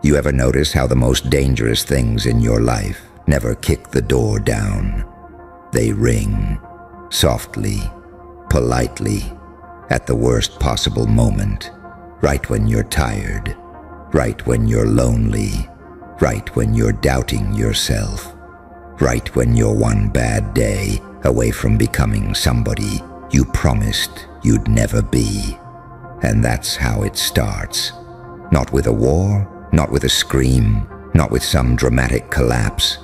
You ever notice how the most dangerous things in your life never kick the door down? They ring, softly, politely, at the worst possible moment, right when you're tired, right when you're lonely, right when you're doubting yourself, right when you're one bad day away from becoming somebody you promised you'd never be. And that's how it starts. Not with a war, not with a scream, not with some dramatic collapse.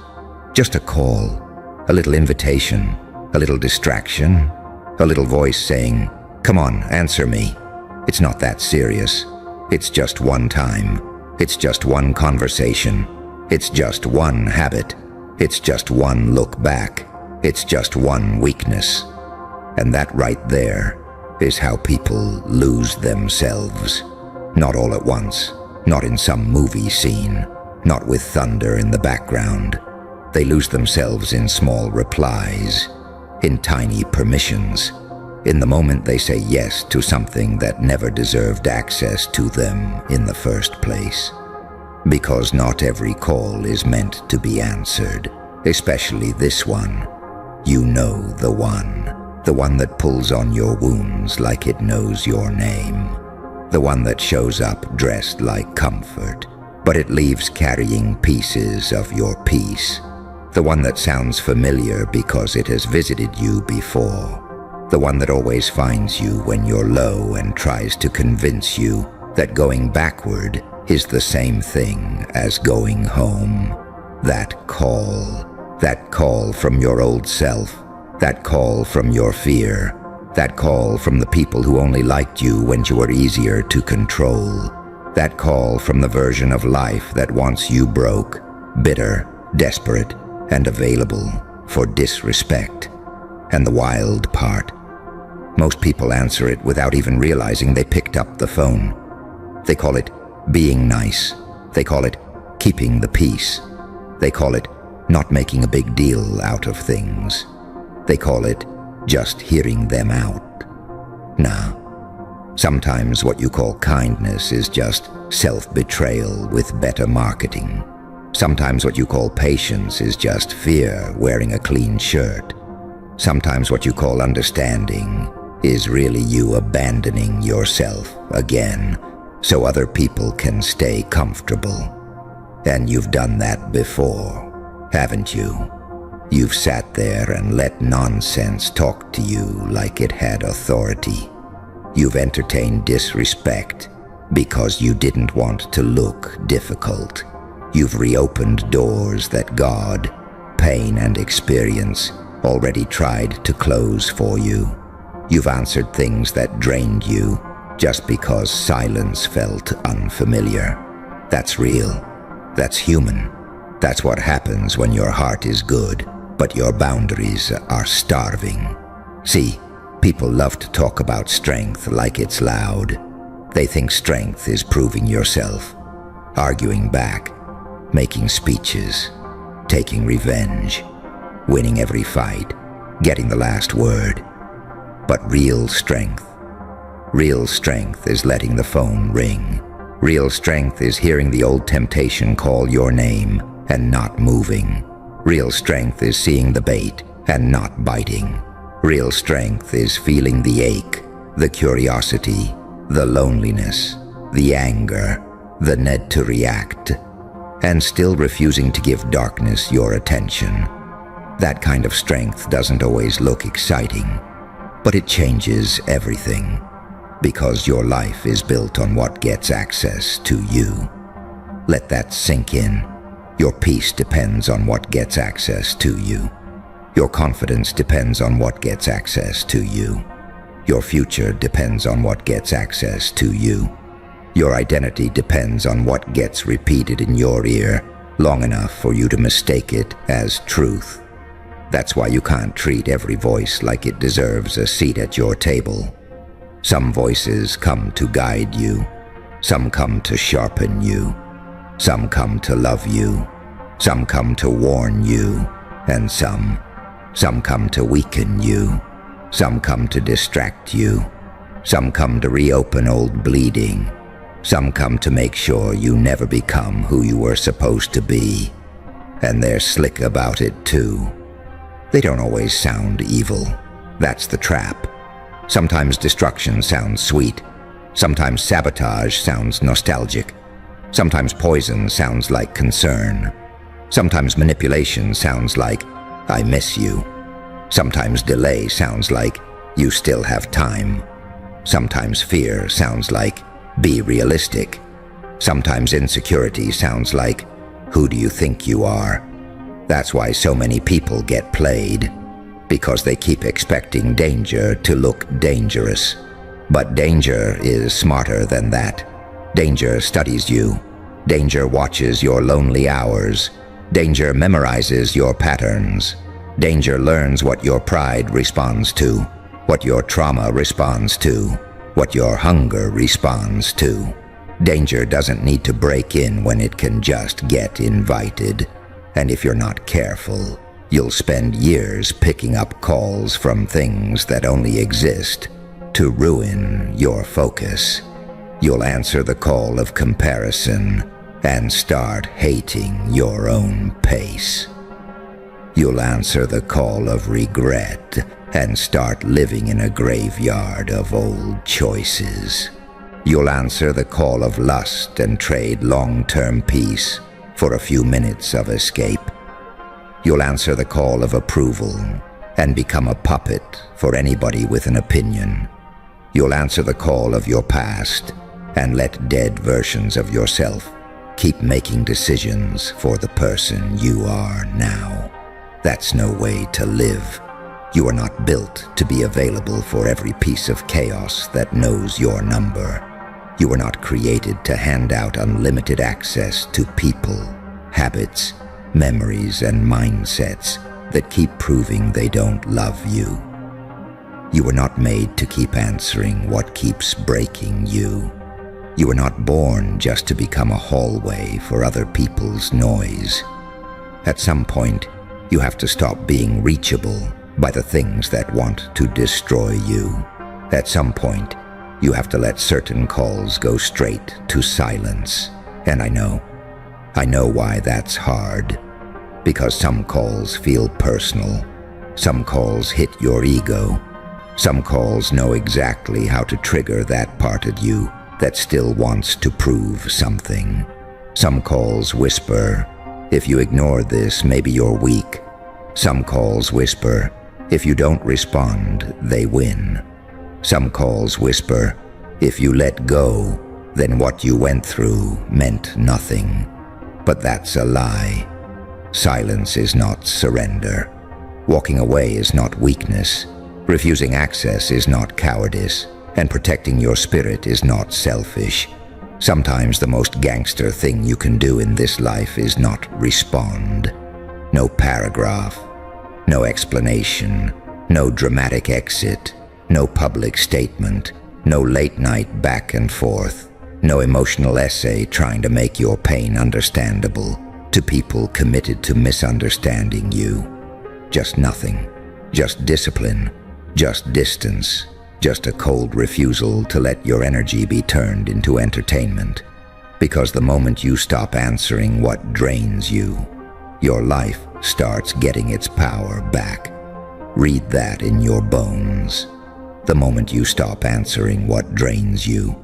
Just a call, a little invitation, a little distraction, a little voice saying, "Come on, answer me." It's not that serious. It's just one time. It's just one conversation. It's just one habit. It's just one look back. It's just one weakness. And that right there is how people lose themselves. Not all at once, not in some movie scene, not with thunder in the background. They lose themselves in small replies, in tiny permissions, in the moment they say yes to something that never deserved access to them in the first place. Because not every call is meant to be answered, especially this one. You know the one that pulls on your wounds like it knows your name. The one that shows up dressed like comfort, but it leaves carrying pieces of your peace. The one that sounds familiar because it has visited you before. The one that always finds you when you're low and tries to convince you that going backward is the same thing as going home. That call from your old self, that call from your fear, that call from the people who only liked you when you were easier to control, that call from the version of life that wants you broke, bitter, desperate, and available for disrespect. And the wild part, most people answer it without even realizing they picked up the phone. They call it being nice. They call it keeping the peace. They call it not making a big deal out of things. They call it just hearing them out. Nah, sometimes what you call kindness is just self-betrayal with better marketing. Sometimes what you call patience is just fear wearing a clean shirt. Sometimes what you call understanding is really you abandoning yourself again so other people can stay comfortable. And you've done that before, haven't you? You've sat there and let nonsense talk to you like it had authority. You've entertained disrespect because you didn't want to look difficult. You've reopened doors that God, pain, and experience already tried to close for you. You've answered things that drained you just because silence felt unfamiliar. That's real. That's human. That's what happens when your heart is good, but your boundaries are starving. See, people love to talk about strength like it's loud. They think strength is proving yourself, arguing back, making speeches, taking revenge, winning every fight, getting the last word. But real strength is letting the phone ring. Real strength is hearing the old temptation call your name and not moving. Real strength is seeing the bait and not biting. Real strength is feeling the ache, the curiosity, the loneliness, the anger, the need to react, and still refusing to give darkness your attention. That kind of strength doesn't always look exciting, but it changes everything, because your life is built on what gets access to you. Let that sink in. Your peace depends on what gets access to you. Your confidence depends on what gets access to you. Your future depends on what gets access to you. Your identity depends on what gets repeated in your ear long enough for you to mistake it as truth. That's why you can't treat every voice like it deserves a seat at your table. Some voices come to guide you. Some come to sharpen you. Some come to love you. Some come to warn you. And some come to weaken you. Some come to distract you. Some come to reopen old bleeding. Some come to make sure you never become who you were supposed to be. And they're slick about it too. They don't always sound evil. That's the trap. Sometimes destruction sounds sweet. Sometimes sabotage sounds nostalgic. Sometimes poison sounds like concern. Sometimes manipulation sounds like, I miss you. Sometimes delay sounds like, you still have time. Sometimes fear sounds like, be realistic. Sometimes insecurity sounds like, who do you think you are? That's why so many people get played, because they keep expecting danger to look dangerous. But danger is smarter than that. Danger studies you. Danger watches your lonely hours. Danger memorizes your patterns. Danger learns what your pride responds to, what your trauma responds to, what your hunger responds to. Danger doesn't need to break in when it can just get invited. And if you're not careful, you'll spend years picking up calls from things that only exist to ruin your focus. You'll answer the call of comparison and start hating your own pace. You'll answer the call of regret and start living in a graveyard of old choices. You'll answer the call of lust and trade long-term peace for a few minutes of escape. You'll answer the call of approval and become a puppet for anybody with an opinion. You'll answer the call of your past and let dead versions of yourself keep making decisions for the person you are now. That's no way to live. You are not built to be available for every piece of chaos that knows your number. You were not created to hand out unlimited access to people, habits, memories, and mindsets that keep proving they don't love you. You were not made to keep answering what keeps breaking you. You were not born just to become a hallway for other people's noise. At some point, you have to stop being reachable by the things that want to destroy you. At some point, you have to let certain calls go straight to silence. And I know why that's hard. Because some calls feel personal. Some calls hit your ego. Some calls know exactly how to trigger that part of you that still wants to prove something. Some calls whisper, if you ignore this, maybe you're weak. Some calls whisper, if you don't respond, they win. Some calls whisper, if you let go, then what you went through meant nothing. But that's a lie. Silence is not surrender. Walking away is not weakness. Refusing access is not cowardice. And protecting your spirit is not selfish. Sometimes the most gangster thing you can do in this life is not respond. No paragraph, no explanation, no dramatic exit, no public statement, no late night back and forth, no emotional essay trying to make your pain understandable to people committed to misunderstanding you. Just nothing, just discipline, just distance. Just a cold refusal to let your energy be turned into entertainment. Because the moment you stop answering what drains you, your life starts getting its power back. Read that in your bones. The moment you stop answering what drains you,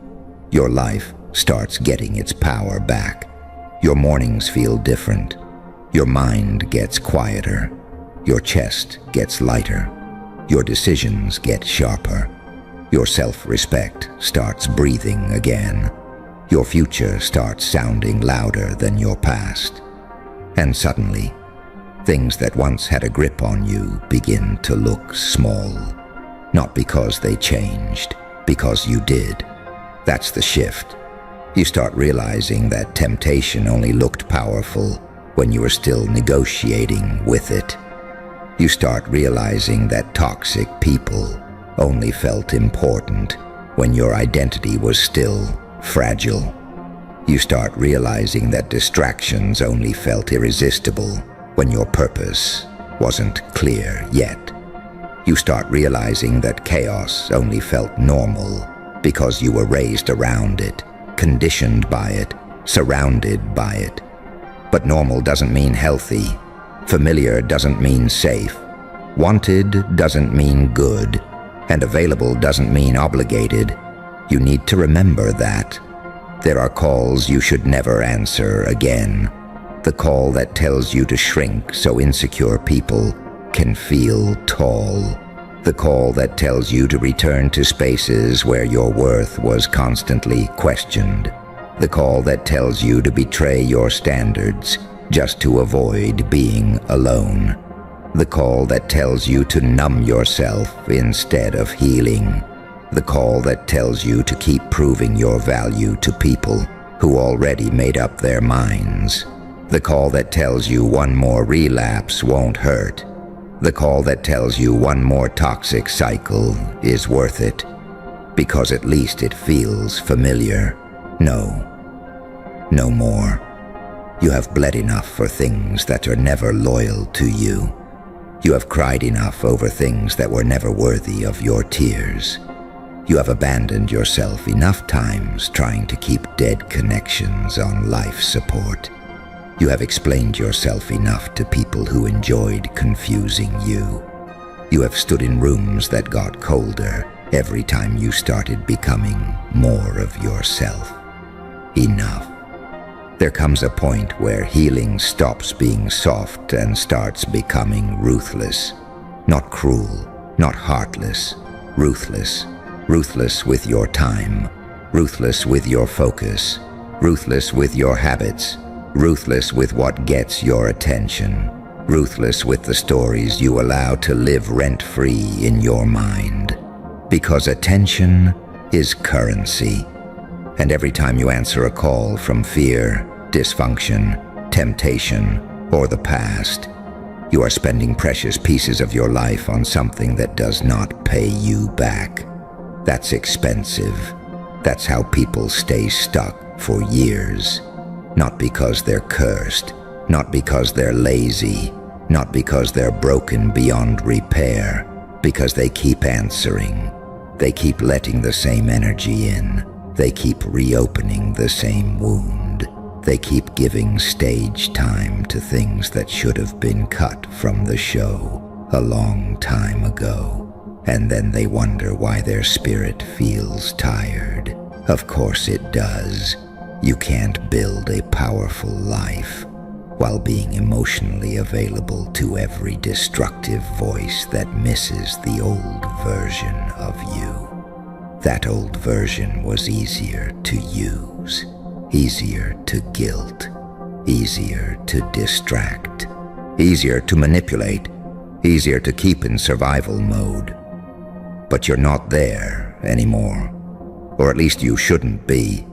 your life starts getting its power back. Your mornings feel different. Your mind gets quieter. Your chest gets lighter. Your decisions get sharper. Your self-respect starts breathing again. Your future starts sounding louder than your past. And suddenly, things that once had a grip on you begin to look small. Not because they changed, because you did. That's the shift. You start realizing that temptation only looked powerful when you were still negotiating with it. You start realizing that toxic people only felt important when your identity was still fragile. You start realizing that distractions only felt irresistible when your purpose wasn't clear yet. You start realizing that chaos only felt normal because you were raised around it, conditioned by it, surrounded by it. But normal doesn't mean healthy. Familiar doesn't mean safe. Wanted doesn't mean good. And available doesn't mean obligated. You need to remember that. There are calls you should never answer again. The call that tells you to shrink so insecure people can feel tall. The call that tells you to return to spaces where your worth was constantly questioned. The call that tells you to betray your standards just to avoid being alone. The call that tells you to numb yourself instead of healing. The call that tells you to keep proving your value to people who already made up their minds. The call that tells you one more relapse won't hurt. The call that tells you one more toxic cycle is worth it, because at least it feels familiar. No more. You have bled enough for things that are never loyal to you. You have cried enough over things that were never worthy of your tears. You have abandoned yourself enough times trying to keep dead connections on life support. You have explained yourself enough to people who enjoyed confusing you. You have stood in rooms that got colder every time you started becoming more of yourself. Enough. There comes a point where healing stops being soft and starts becoming ruthless. Not cruel, not heartless, ruthless. Ruthless with your time, ruthless with your focus, ruthless with your habits, ruthless with what gets your attention, ruthless with the stories you allow to live rent-free in your mind. Because attention is currency. And every time you answer a call from fear, dysfunction, temptation, or the past, you are spending precious pieces of your life on something that does not pay you back. That's expensive. That's how people stay stuck for years. Not because they're cursed, not because they're lazy, not because they're broken beyond repair, because they keep answering. They keep letting the same energy in. They keep reopening the same wound. They keep giving stage time to things that should have been cut from the show a long time ago. And then they wonder why their spirit feels tired. Of course it does. You can't build a powerful life while being emotionally available to every destructive voice that misses the old version of you. That old version was easier to use, easier to guilt, easier to distract, easier to manipulate, easier to keep in survival mode. But you're not there anymore, or at least you shouldn't be.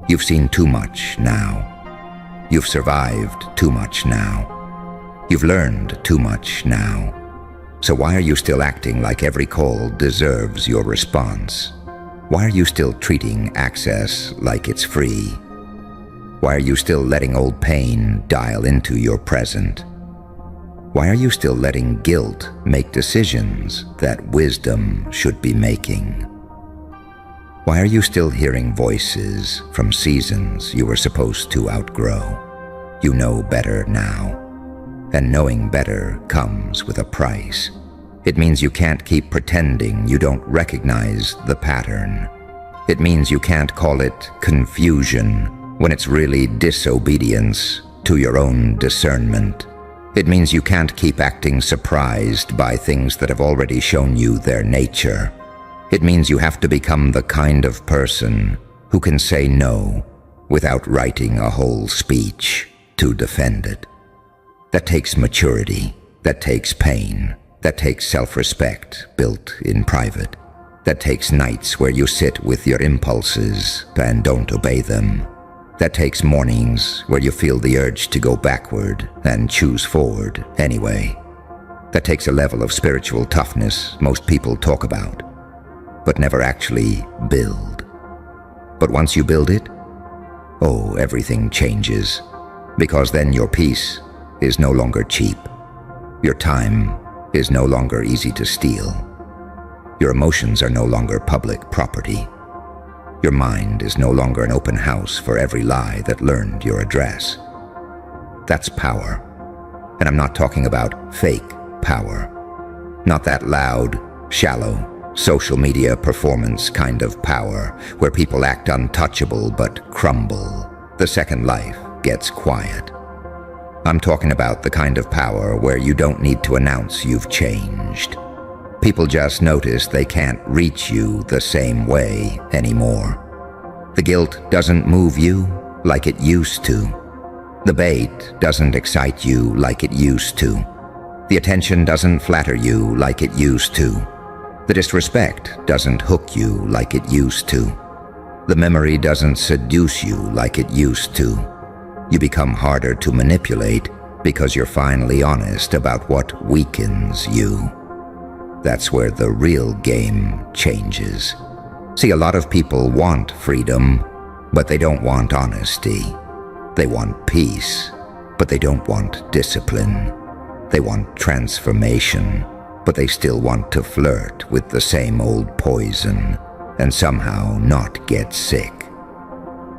You've seen too much now. You've survived too much now. You've learned too much now. So why are you still acting like every call deserves your response? Why are you still treating access like it's free? Why are you still letting old pain dial into your present? Why are you still letting guilt make decisions that wisdom should be making? Why are you still hearing voices from seasons you were supposed to outgrow? You know better now, and knowing better comes with a price. It means you can't keep pretending you don't recognize the pattern. It means you can't call it confusion when it's really disobedience to your own discernment. It means you can't keep acting surprised by things that have already shown you their nature. It means you have to become the kind of person who can say no without writing a whole speech to defend it. That takes maturity, that takes pain, that takes self-respect built in private. That takes nights where you sit with your impulses and don't obey them. That takes mornings where you feel the urge to go backward and choose forward anyway. That takes a level of spiritual toughness most people talk about, but never actually build. But once you build it, oh, everything changes, because then your peace is no longer cheap. Your time is no longer easy to steal. Your emotions are no longer public property. Your mind is no longer an open house for every lie that learned your address. That's power. And I'm not talking about fake power. Not that loud, shallow, social media performance kind of power where people act untouchable but crumble the second life gets quiet. I'm talking about the kind of power where you don't need to announce you've changed. People just notice they can't reach you the same way anymore. The guilt doesn't move you like it used to. The bait doesn't excite you like it used to. The attention doesn't flatter you like it used to. The disrespect doesn't hook you like it used to. The memory doesn't seduce you like it used to. You become harder to manipulate because you're finally honest about what weakens you. That's where the real game changes. See, a lot of people want freedom, but they don't want honesty. They want peace, but they don't want discipline. They want transformation, but they still want to flirt with the same old poison and somehow not get sick.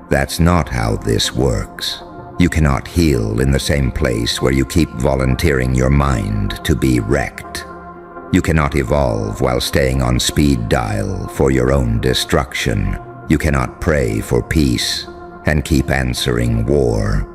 That's not how this works. You cannot heal in the same place where you keep volunteering your mind to be wrecked. You cannot evolve while staying on speed dial for your own destruction. You cannot pray for peace and keep answering war.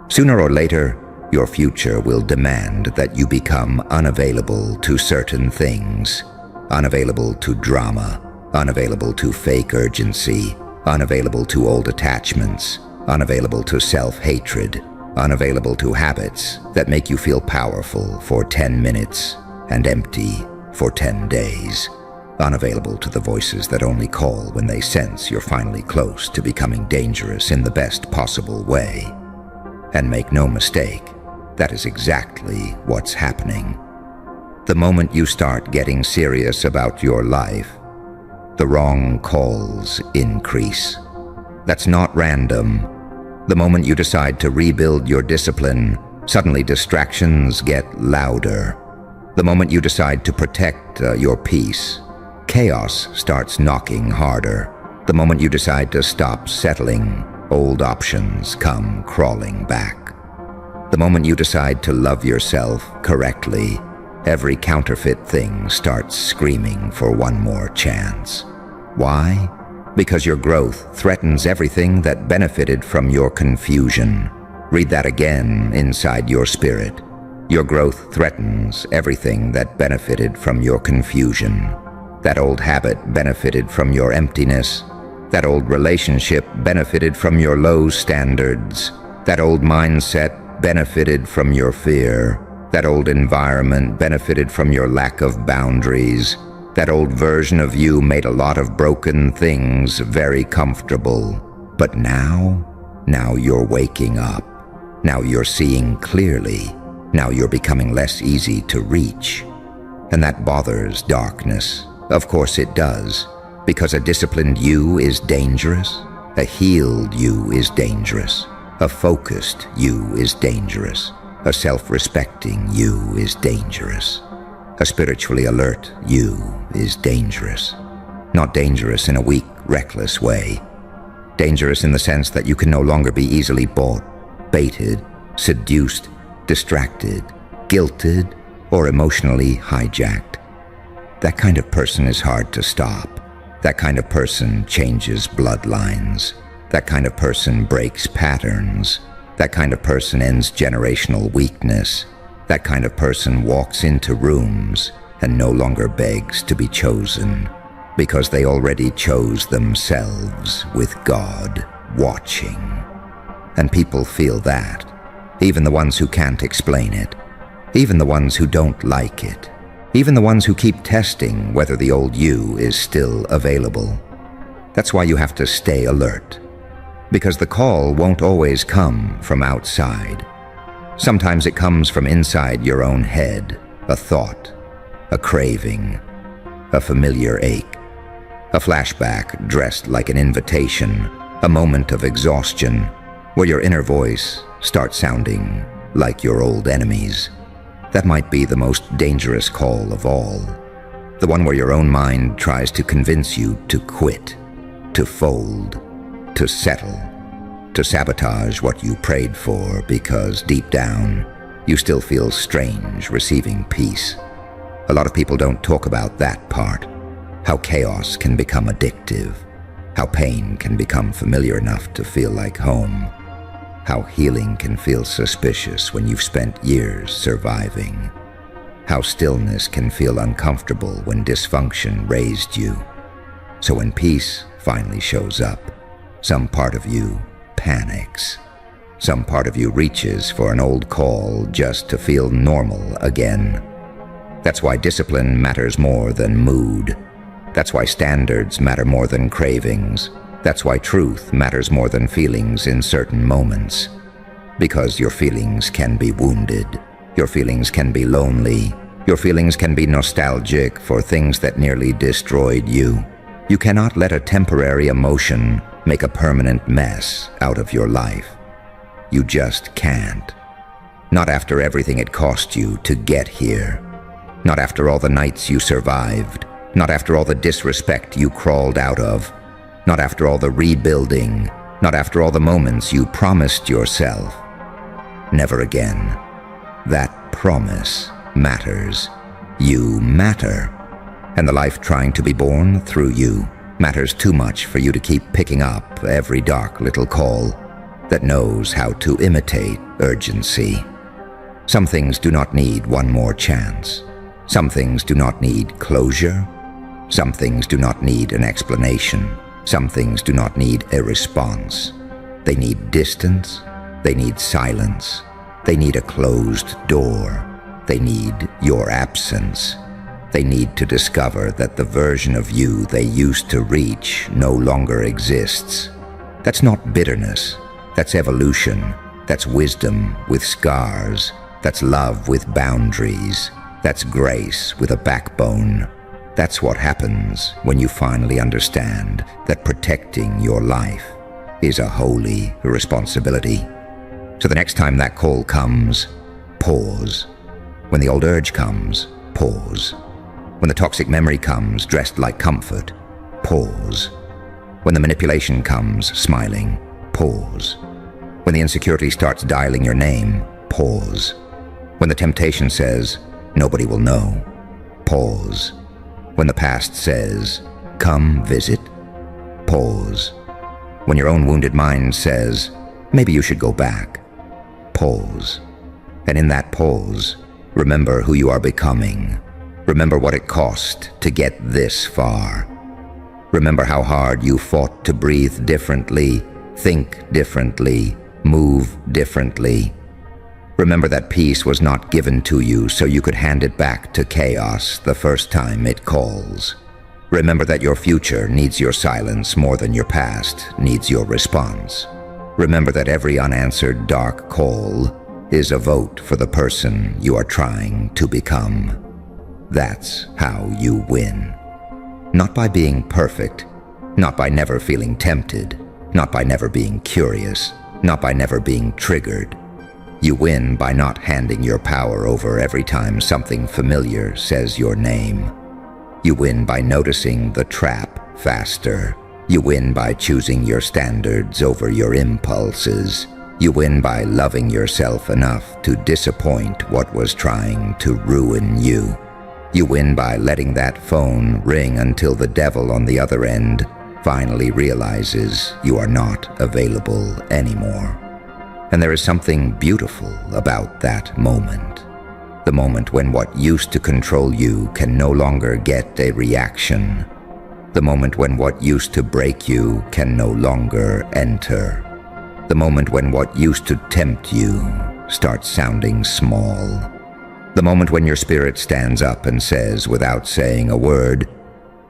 Sooner or later, your future will demand that you become unavailable to certain things. Unavailable to drama, unavailable to fake urgency, unavailable to old attachments, unavailable to self-hatred, unavailable to habits that make you feel powerful for 10 minutes and empty for 10 days, unavailable to the voices that only call when they sense you're finally close to becoming dangerous in the best possible way. And make no mistake, that is exactly what's happening. The moment you start getting serious about your life, the wrong calls increase. That's not random. The moment you decide to rebuild your discipline, suddenly distractions get louder. The moment you decide to protect your peace, chaos starts knocking harder. The moment you decide to stop settling, old options come crawling back. The moment you decide to love yourself correctly, every counterfeit thing starts screaming for one more chance. Why? Because your growth threatens everything that benefited from your confusion. Read that again inside your spirit. Your growth threatens everything that benefited from your confusion. That old habit benefited from your emptiness. That old relationship benefited from your low standards. That old mindset benefited from your fear. That old environment benefited from your lack of boundaries. That old version of you made a lot of broken things very comfortable. But now you're waking up. Now you're seeing clearly. Now you're becoming less easy to reach. And that bothers darkness. Of course it does. Because a disciplined you is dangerous. A healed you is dangerous. A focused you is dangerous. A self-respecting you is dangerous. A spiritually alert you is dangerous. Not dangerous in a weak, reckless way. Dangerous in the sense that you can no longer be easily bought, baited, seduced, distracted, guilted, or emotionally hijacked. That kind of person is hard to stop. That kind of person changes bloodlines. That kind of person breaks patterns. That kind of person ends generational weakness. That kind of person walks into rooms and no longer begs to be chosen because they already chose themselves with God watching. And people feel that, even the ones who can't explain it, even the ones who don't like it, even the ones who keep testing whether the old you is still available. That's why you have to stay alert, because the call won't always come from outside. Sometimes it comes from inside your own head, a thought, a craving, a familiar ache, a flashback dressed like an invitation, a moment of exhaustion where your inner voice starts sounding like your old enemies. That might be the most dangerous call of all, the one where your own mind tries to convince you to quit, to fold, to settle, to sabotage what you prayed for because deep down, you still feel strange receiving peace. A lot of people don't talk about that part, how chaos can become addictive, how pain can become familiar enough to feel like home, how healing can feel suspicious when you've spent years surviving, how stillness can feel uncomfortable when dysfunction raised you. So when peace finally shows up, some part of you panics. Some part of you reaches for an old call just to feel normal again. That's why discipline matters more than mood. That's why standards matter more than cravings. That's why truth matters more than feelings in certain moments. Because your feelings can be wounded. Your feelings can be lonely. Your feelings can be nostalgic for things that nearly destroyed you. You cannot let a temporary emotion make a permanent mess out of your life. You just can't. Not after everything it cost you to get here. Not after all the nights you survived. Not after all the disrespect you crawled out of. Not after all the rebuilding. Not after all the moments you promised yourself. Never again. That promise matters. You matter. And the life trying to be born through you matters too much for you to keep picking up every dark little call that knows how to imitate urgency. Some things do not need one more chance. Some things do not need closure. Some things do not need an explanation. Some things do not need a response. They need distance. They need silence. They need a closed door. They need your absence. They need to discover that the version of you they used to reach no longer exists. That's not bitterness. That's evolution. That's wisdom with scars. That's love with boundaries. That's grace with a backbone. That's what happens when you finally understand that protecting your life is a holy responsibility. So the next time that call comes, pause. When the old urge comes, pause. When the toxic memory comes dressed like comfort, pause. When the manipulation comes smiling, pause. When the insecurity starts dialing your name, pause. When the temptation says, nobody will know, pause. When the past says, come visit, pause. When your own wounded mind says, maybe you should go back, pause. And in that pause, remember who you are becoming. Remember what it cost to get this far. Remember how hard you fought to breathe differently, think differently, move differently. Remember that peace was not given to you so you could hand it back to chaos the first time it calls. Remember that your future needs your silence more than your past needs your response. Remember that every unanswered dark call is a vote for the person you are trying to become. That's how you win. Not by being perfect, not by never feeling tempted, not by never being curious, not by never being triggered. You win by not handing your power over every time something familiar says your name. You win by noticing the trap faster. You win by choosing your standards over your impulses. You win by loving yourself enough to disappoint what was trying to ruin you. You win by letting that phone ring until the devil on the other end finally realizes you are not available anymore. And there is something beautiful about that moment. The moment when what used to control you can no longer get a reaction. The moment when what used to break you can no longer enter. The moment when what used to tempt you starts sounding small. The moment when your spirit stands up and says, without saying a word,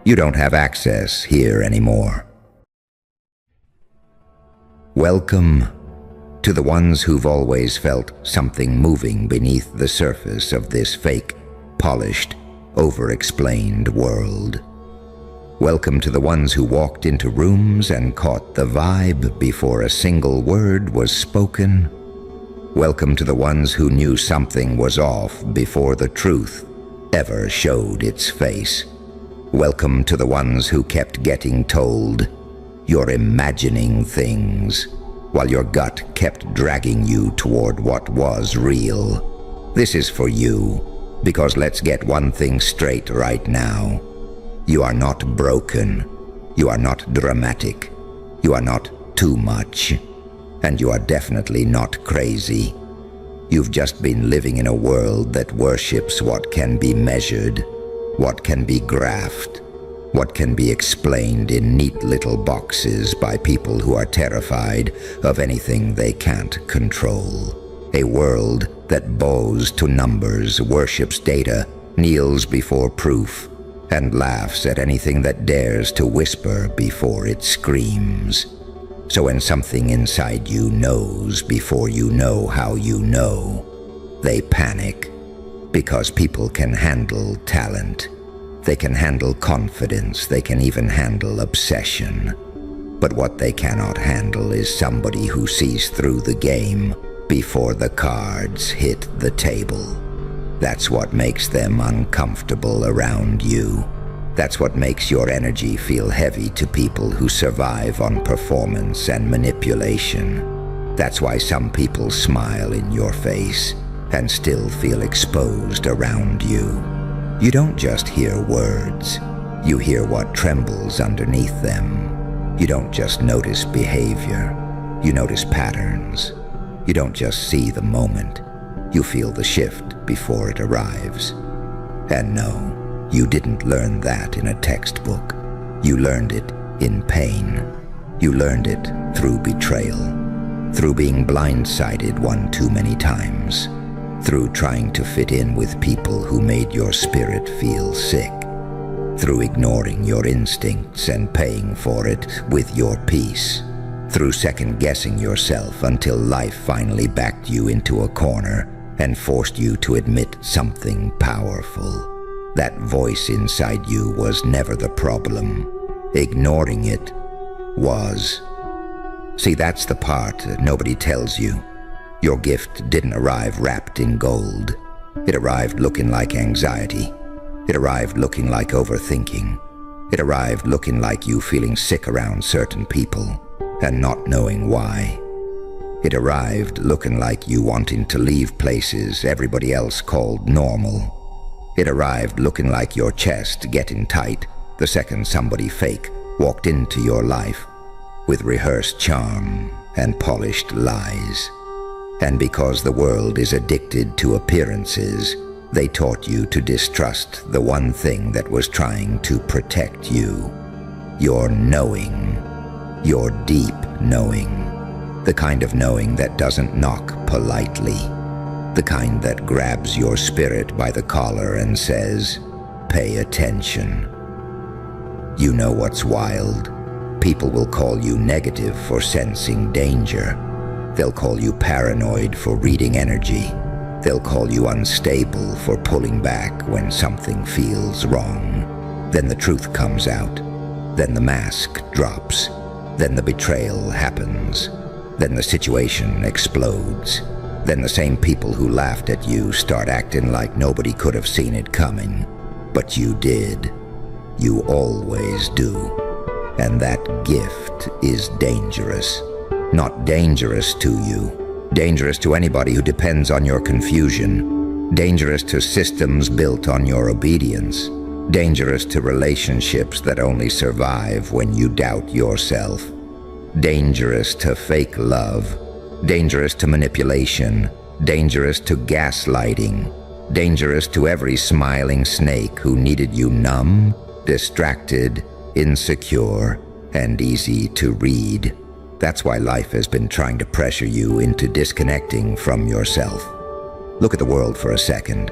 you don't have access here anymore. Welcome to the ones who've always felt something moving beneath the surface of this fake, polished, over-explained world. Welcome to the ones who walked into rooms and caught the vibe before a single word was spoken. Welcome to the ones who knew something was off before the truth ever showed its face. Welcome to the ones who kept getting told, You're imagining things, while your gut kept dragging you toward what was real. This is for you, because let's get one thing straight right now. You are not broken. You are not dramatic. You are not too much. And you are definitely not crazy. You've just been living in a world that worships what can be measured, what can be graphed, what can be explained in neat little boxes by people who are terrified of anything they can't control. A world that bows to numbers, worships data, kneels before proof, and laughs at anything that dares to whisper before it screams. So when something inside you knows before you know how you know, they panic, because people can handle talent. They can handle confidence, they can even handle obsession. But what they cannot handle is somebody who sees through the game before the cards hit the table. That's what makes them uncomfortable around you. That's what makes your energy feel heavy to people who survive on performance and manipulation. That's why some people smile in your face and still feel exposed around you. You don't just hear words, you hear what trembles underneath them. You don't just notice behavior, you notice patterns. You don't just see the moment, you feel the shift before it arrives. And no, you didn't learn that in a textbook. You learned it in pain. You learned it through betrayal, through being blindsided one too many times, through trying to fit in with people who made your spirit feel sick, through ignoring your instincts and paying for it with your peace, through second-guessing yourself until life finally backed you into a corner and forced you to admit something powerful. That voice inside you was never the problem. Ignoring it was. See, that's the part nobody tells you. Your gift didn't arrive wrapped in gold. It arrived looking like anxiety. It arrived looking like overthinking. It arrived looking like you feeling sick around certain people and not knowing why. It arrived looking like you wanting to leave places everybody else called normal. It arrived looking like your chest getting tight the second somebody fake walked into your life with rehearsed charm and polished lies. And because the world is addicted to appearances, they taught you to distrust the one thing that was trying to protect you. Your knowing. Your deep knowing. The kind of knowing that doesn't knock politely. The kind that grabs your spirit by the collar and says, "Pay attention." You know what's wild? People will call you negative for sensing danger. They'll call you paranoid for reading energy. They'll call you unstable for pulling back when something feels wrong. Then the truth comes out. Then the mask drops. Then the betrayal happens. Then the situation explodes. Then the same people who laughed at you start acting like nobody could have seen it coming. But you did. You always do. And that gift is dangerous. Not dangerous to you. Dangerous to anybody who depends on your confusion. Dangerous to systems built on your obedience. Dangerous to relationships that only survive when you doubt yourself. Dangerous to fake love. Dangerous to manipulation. Dangerous to gaslighting. Dangerous to every smiling snake who needed you numb, distracted, insecure, and easy to read. That's why life has been trying to pressure you into disconnecting from yourself. Look at the world for a second.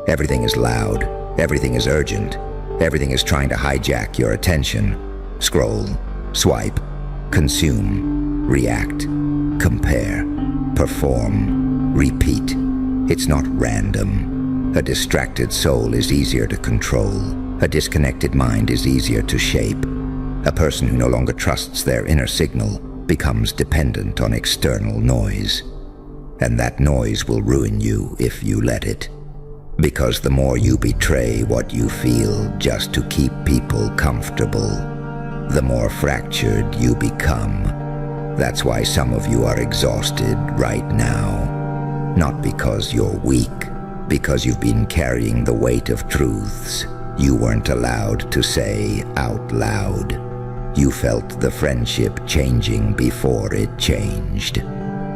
Everything is loud. Everything is urgent. Everything is trying to hijack your attention. Scroll, swipe, consume, react, compare, perform, repeat. It's not random. A distracted soul is easier to control. A disconnected mind is easier to shape. A person who no longer trusts their inner signal becomes dependent on external noise. And that noise will ruin you if you let it. Because the more you betray what you feel just to keep people comfortable, the more fractured you become. That's why some of you are exhausted right now. Not because you're weak, because you've been carrying the weight of truths you weren't allowed to say out loud. You felt the friendship changing before it changed.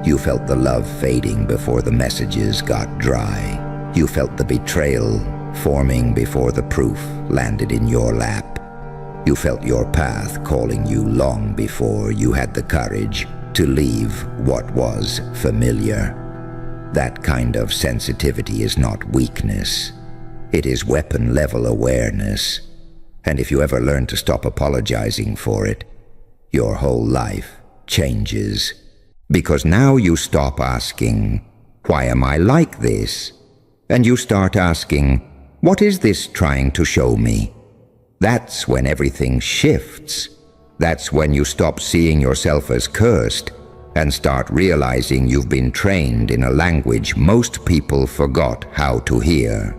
You felt the love fading before the messages got dry. You felt the betrayal forming before the proof landed in your lap. You felt your path calling you long before you had the courage to leave what was familiar. That kind of sensitivity is not weakness. It is weapon-level awareness. And if you ever learn to stop apologizing for it, your whole life changes. Because now you stop asking, "Why am I like this?" And you start asking, "What is this trying to show me?" That's when everything shifts. That's when you stop seeing yourself as cursed and start realizing you've been trained in a language most people forgot how to hear.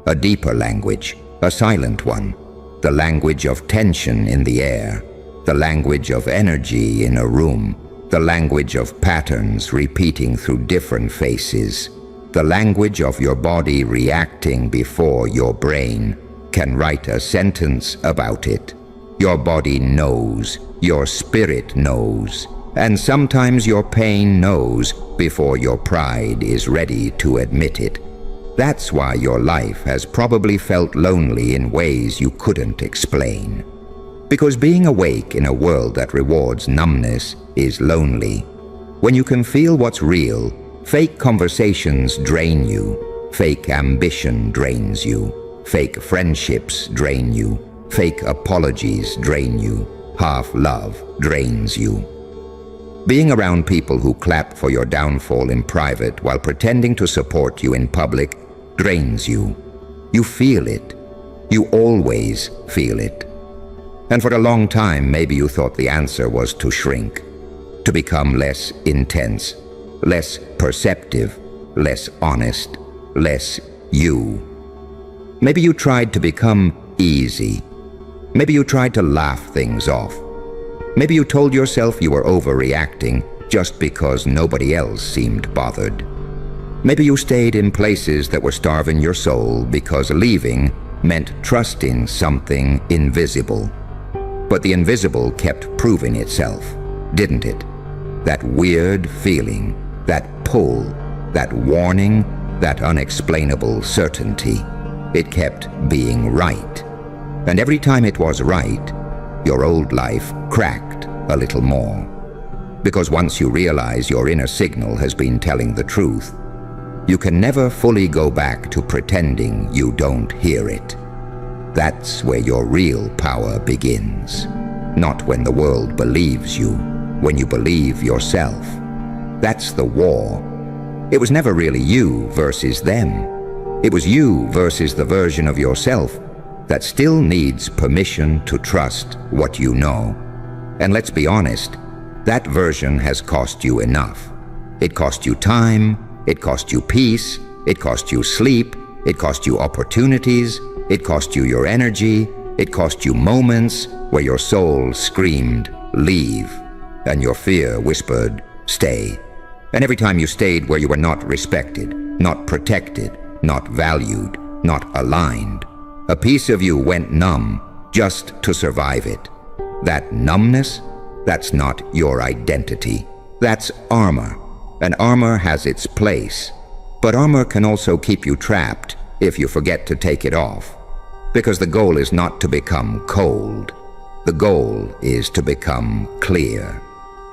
A deeper language, a silent one, the language of tension in the air, the language of energy in a room, the language of patterns repeating through different faces, the language of your body reacting before your brain can write a sentence about it. Your body knows, your spirit knows, and sometimes your pain knows before your pride is ready to admit it. That's why your life has probably felt lonely in ways you couldn't explain. Because being awake in a world that rewards numbness is lonely. When you can feel what's real, fake conversations drain you, fake ambition drains you, fake friendships drain you, fake apologies drain you, half love drains you. Being around people who clap for your downfall in private while pretending to support you in public drains you. You feel it. You always feel it. And for a long time, maybe you thought the answer was to shrink, to become less intense, less perceptive, less honest, less you. Maybe you tried to become easy. Maybe you tried to laugh things off. Maybe you told yourself you were overreacting just because nobody else seemed bothered. Maybe you stayed in places that were starving your soul because leaving meant trusting something invisible. But the invisible kept proving itself, didn't it? That weird feeling, that pull, that warning, that unexplainable certainty. It kept being right. And every time it was right, your old life cracked a little more. Because once you realize your inner signal has been telling the truth, you can never fully go back to pretending you don't hear it. That's where your real power begins. Not when the world believes you, when you believe yourself. That's the war. It was never really you versus them. It was you versus the version of yourself that still needs permission to trust what you know. And let's be honest, that version has cost you enough. It cost you time, it cost you peace, it cost you sleep, it cost you opportunities, it cost you your energy, it cost you moments where your soul screamed, "Leave," and your fear whispered, "Stay." And every time you stayed where you were not respected, not protected, not valued, not aligned, a piece of you went numb just to survive it. That numbness, that's not your identity. That's armor. And armor has its place. But armor can also keep you trapped if you forget to take it off. Because the goal is not to become cold. The goal is to become clear.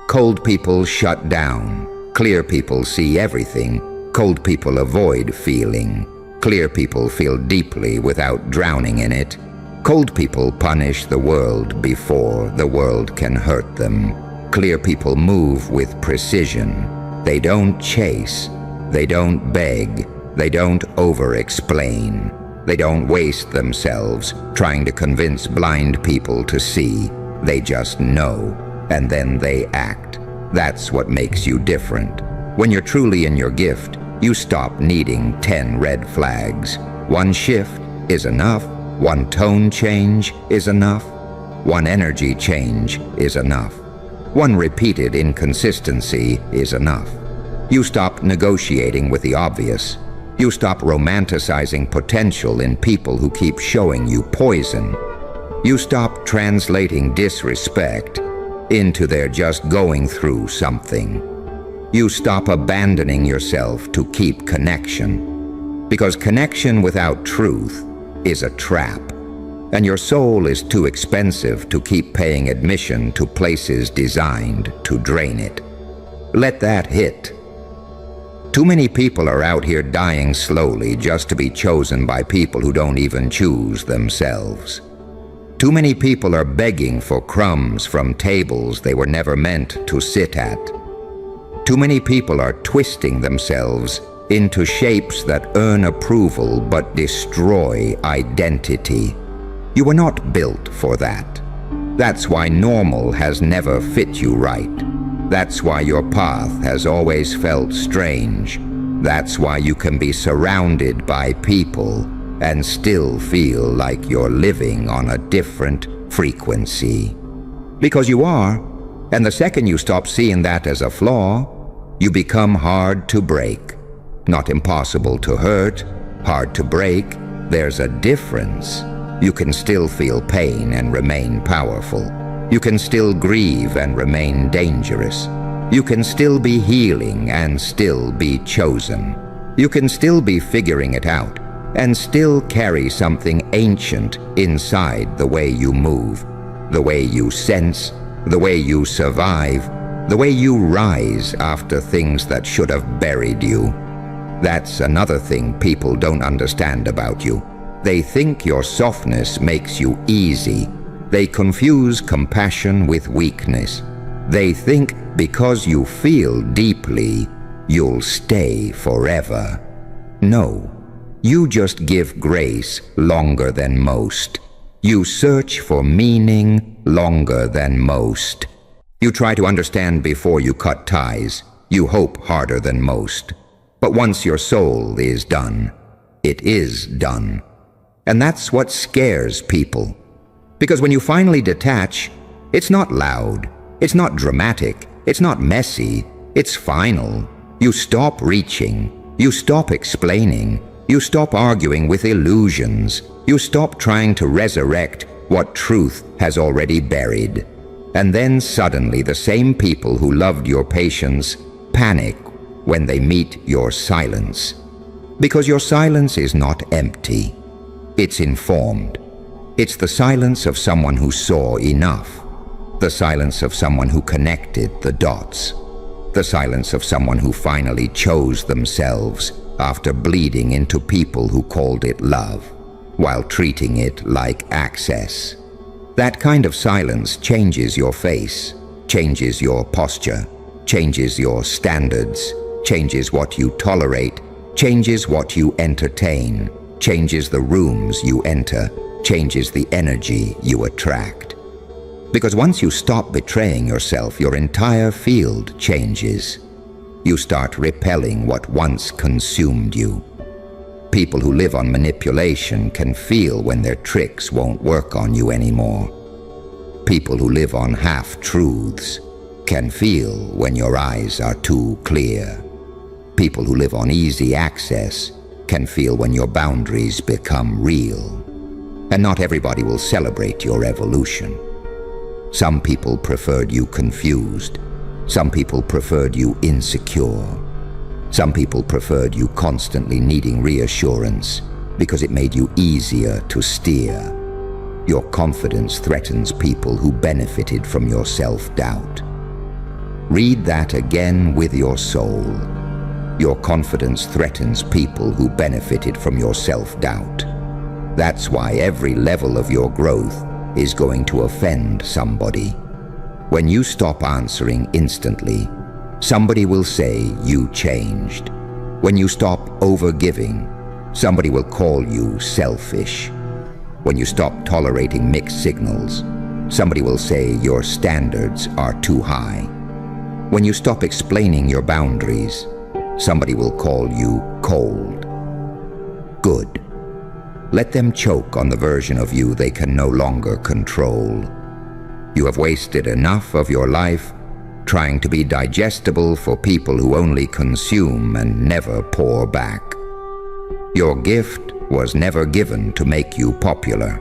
Cold people shut down. Clear people see everything. Cold people avoid feeling. Clear people feel deeply without drowning in it. Cold people punish the world before the world can hurt them. Clear people move with precision. They don't chase. They don't beg. They don't over-explain. They don't waste themselves trying to convince blind people to see. They just know, and then they act. That's what makes you different. When you're truly in your gift, you stop needing 10 red flags. One shift is enough. One tone change is enough. One energy change is enough. One repeated inconsistency is enough. You stop negotiating with the obvious. You stop romanticizing potential in people who keep showing you poison. You stop translating disrespect into their just going through something. You stop abandoning yourself to keep connection. Because connection without truth is a trap. And your soul is too expensive to keep paying admission to places designed to drain it. Let that hit. Too many people are out here dying slowly just to be chosen by people who don't even choose themselves. Too many people are begging for crumbs from tables they were never meant to sit at. Too many people are twisting themselves into shapes that earn approval but destroy identity. You were not built for that. That's why normal has never fit you right. That's why your path has always felt strange. That's why you can be surrounded by people and still feel like you're living on a different frequency. Because you are, and the second you stop seeing that as a flaw, you become hard to break. Not impossible to hurt, hard to break. There's a difference. You can still feel pain and remain powerful. You can still grieve and remain dangerous. You can still be healing and still be chosen. You can still be figuring it out and still carry something ancient inside the way you move, the way you sense, the way you survive, the way you rise after things that should have buried you. That's another thing people don't understand about you. They think your softness makes you easy. They confuse compassion with weakness. They think because you feel deeply, you'll stay forever. No, you just give grace longer than most. You search for meaning longer than most. You try to understand before you cut ties. You hope harder than most. But once your soul is done, it is done. And that's what scares people. Because when you finally detach, it's not loud, it's not dramatic, it's not messy, it's final. You stop reaching, you stop explaining, you stop arguing with illusions, you stop trying to resurrect what truth has already buried. And then suddenly the same people who loved your patience panic when they meet your silence. Because your silence is not empty. It's informed. It's the silence of someone who saw enough. The silence of someone who connected the dots. The silence of someone who finally chose themselves after bleeding into people who called it love, while treating it like access. That kind of silence changes your face, changes your posture, changes your standards, changes what you tolerate, changes what you entertain, changes the rooms you enter, changes the energy you attract. Because once you stop betraying yourself, your entire field changes. You start repelling what once consumed you. People who live on manipulation can feel when their tricks won't work on you anymore. People who live on half-truths can feel when your eyes are too clear. People who live on easy access can feel when your boundaries become real. And not everybody will celebrate your evolution. Some people preferred you confused. Some people preferred you insecure. Some people preferred you constantly needing reassurance because it made you easier to steer. Your confidence threatens people who benefited from your self-doubt. Read that again with your soul. Your confidence threatens people who benefited from your self-doubt. That's why every level of your growth is going to offend somebody. When you stop answering instantly, somebody will say you changed. When you stop overgiving, somebody will call you selfish. When you stop tolerating mixed signals, somebody will say your standards are too high. When you stop explaining your boundaries, somebody will call you cold. Good. Let them choke on the version of you they can no longer control. You have wasted enough of your life trying to be digestible for people who only consume and never pour back. Your gift was never given to make you popular.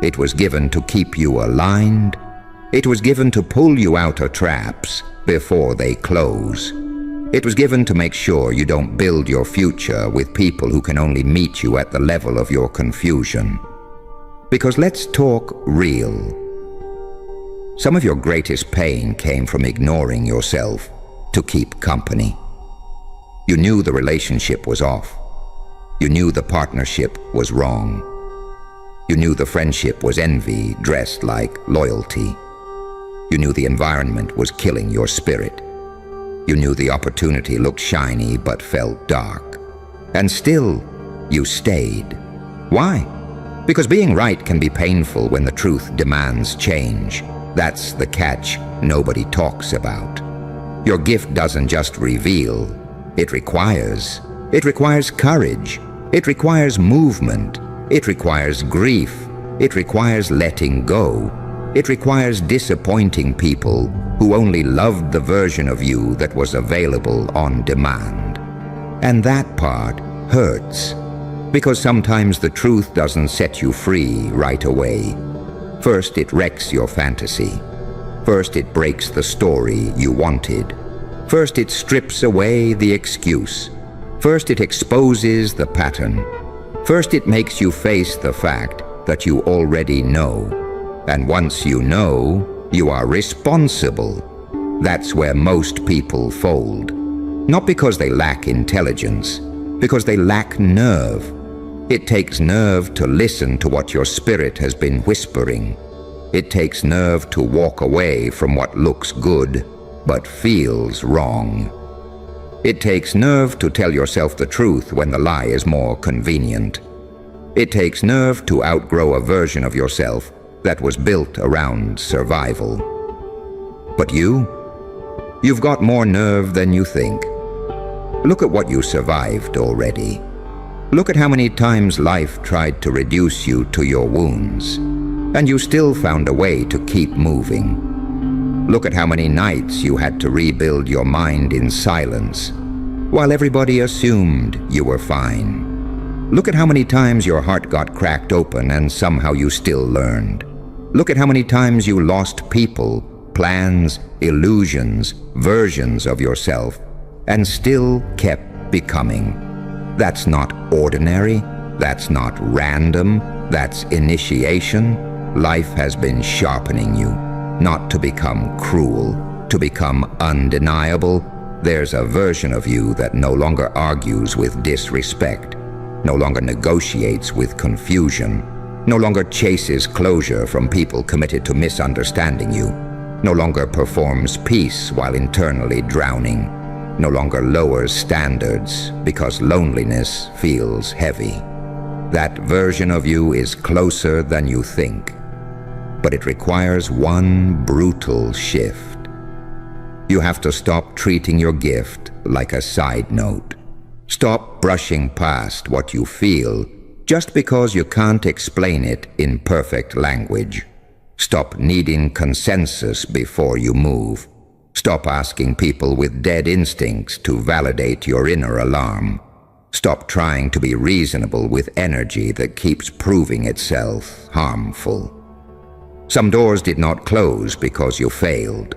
It was given to keep you aligned. It was given to pull you out of traps before they close. It was given to make sure you don't build your future with people who can only meet you at the level of your confusion. Because let's talk real. Some of your greatest pain came from ignoring yourself to keep company. You knew the relationship was off. You knew the partnership was wrong. You knew the friendship was envy dressed like loyalty. You knew the environment was killing your spirit. You knew the opportunity looked shiny but felt dark. And still, you stayed. Why? Because being right can be painful when the truth demands change. That's the catch nobody talks about. Your gift doesn't just reveal, it requires. It requires courage. It requires movement. It requires grief. It requires letting go. It requires disappointing people who only loved the version of you that was available on demand. And that part hurts, because sometimes the truth doesn't set you free right away. First, it wrecks your fantasy. First, it breaks the story you wanted. First, it strips away the excuse. First, it exposes the pattern. First, it makes you face the fact that you already know. And once you know, you are responsible. That's where most people fold. Not because they lack intelligence, because they lack nerve. It takes nerve to listen to what your spirit has been whispering. It takes nerve to walk away from what looks good, but feels wrong. It takes nerve to tell yourself the truth when the lie is more convenient. It takes nerve to outgrow a version of yourself that was built around survival. But you've got more nerve than you think. Look at what you survived already. Look at how many times life tried to reduce you to your wounds, and you still found a way to keep moving. Look at how many nights you had to rebuild your mind in silence, while everybody assumed you were fine. Look at how many times your heart got cracked open and somehow you still learned. Look at how many times you lost people, plans, illusions, versions of yourself, and still kept becoming. That's not ordinary. That's not random. That's initiation. Life has been sharpening you, not to become cruel, to become undeniable. There's a version of you that no longer argues with disrespect, no longer negotiates with confusion, no longer chases closure from people committed to misunderstanding you, no longer performs peace while internally drowning, no longer lowers standards because loneliness feels heavy. That version of you is closer than you think, but it requires one brutal shift. You have to stop treating your gift like a side note. Stop brushing past what you feel just because you can't explain it in perfect language. Stop needing consensus before you move. Stop asking people with dead instincts to validate your inner alarm. Stop trying to be reasonable with energy that keeps proving itself harmful. Some doors did not close because you failed.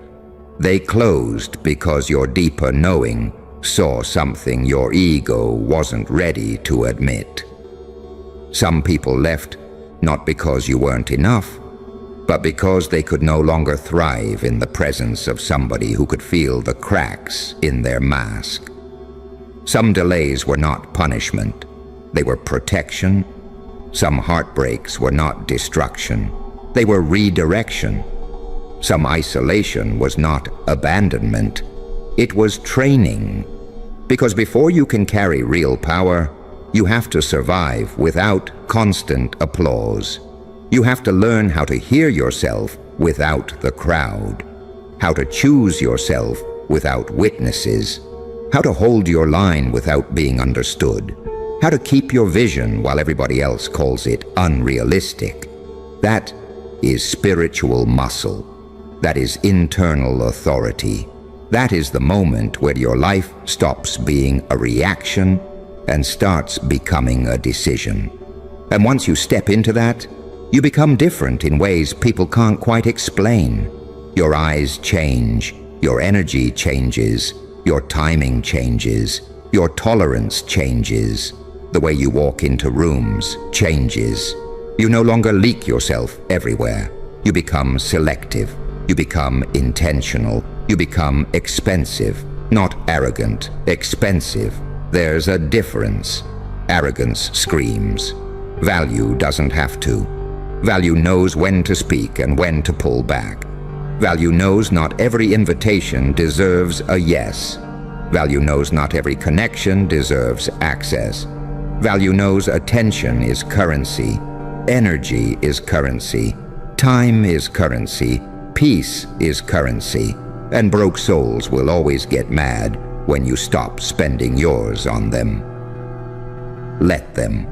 They closed because your deeper knowing saw something your ego wasn't ready to admit. Some people left not because you weren't enough, but because they could no longer thrive in the presence of somebody who could feel the cracks in their mask. Some delays were not punishment, they were protection. Some heartbreaks were not destruction, they were redirection. Some isolation was not abandonment, it was training. Because before you can carry real power, you have to survive without constant applause. You have to learn how to hear yourself without the crowd, how to choose yourself without witnesses, how to hold your line without being understood, how to keep your vision while everybody else calls it unrealistic. That is spiritual muscle. That is internal authority. That is the moment where your life stops being a reaction and starts becoming a decision. And once you step into that, you become different in ways people can't quite explain. Your eyes change, your energy changes, your timing changes, your tolerance changes. The way you walk into rooms changes. You no longer leak yourself everywhere. You become selective. You become intentional. You become expensive. Not arrogant, expensive. There's a difference. Arrogance screams. Value doesn't have to. Value knows when to speak and when to pull back. Value knows not every invitation deserves a yes. Value knows not every connection deserves access. Value knows attention is currency. Energy is currency. Time is currency. Peace is currency. And broke souls will always get mad when you stop spending yours on them. Let them.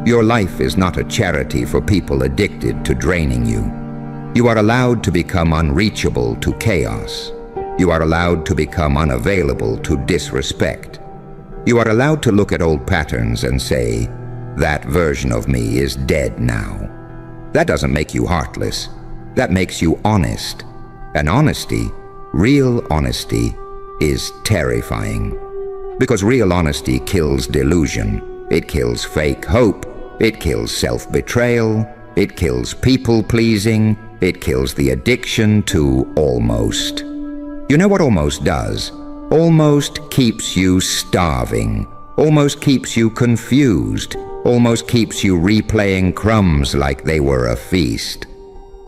Your life is not a charity for people addicted to draining you. You are allowed to become unreachable to chaos. You are allowed to become unavailable to disrespect. You are allowed to look at old patterns and say, that version of me is dead now. That doesn't make you heartless. That makes you honest. And honesty, real honesty, is terrifying. Because real honesty kills delusion. It kills fake hope. It kills self-betrayal. It kills people-pleasing. It kills the addiction to almost. You know what almost does? Almost keeps you starving. Almost keeps you confused. Almost keeps you replaying crumbs like they were a feast.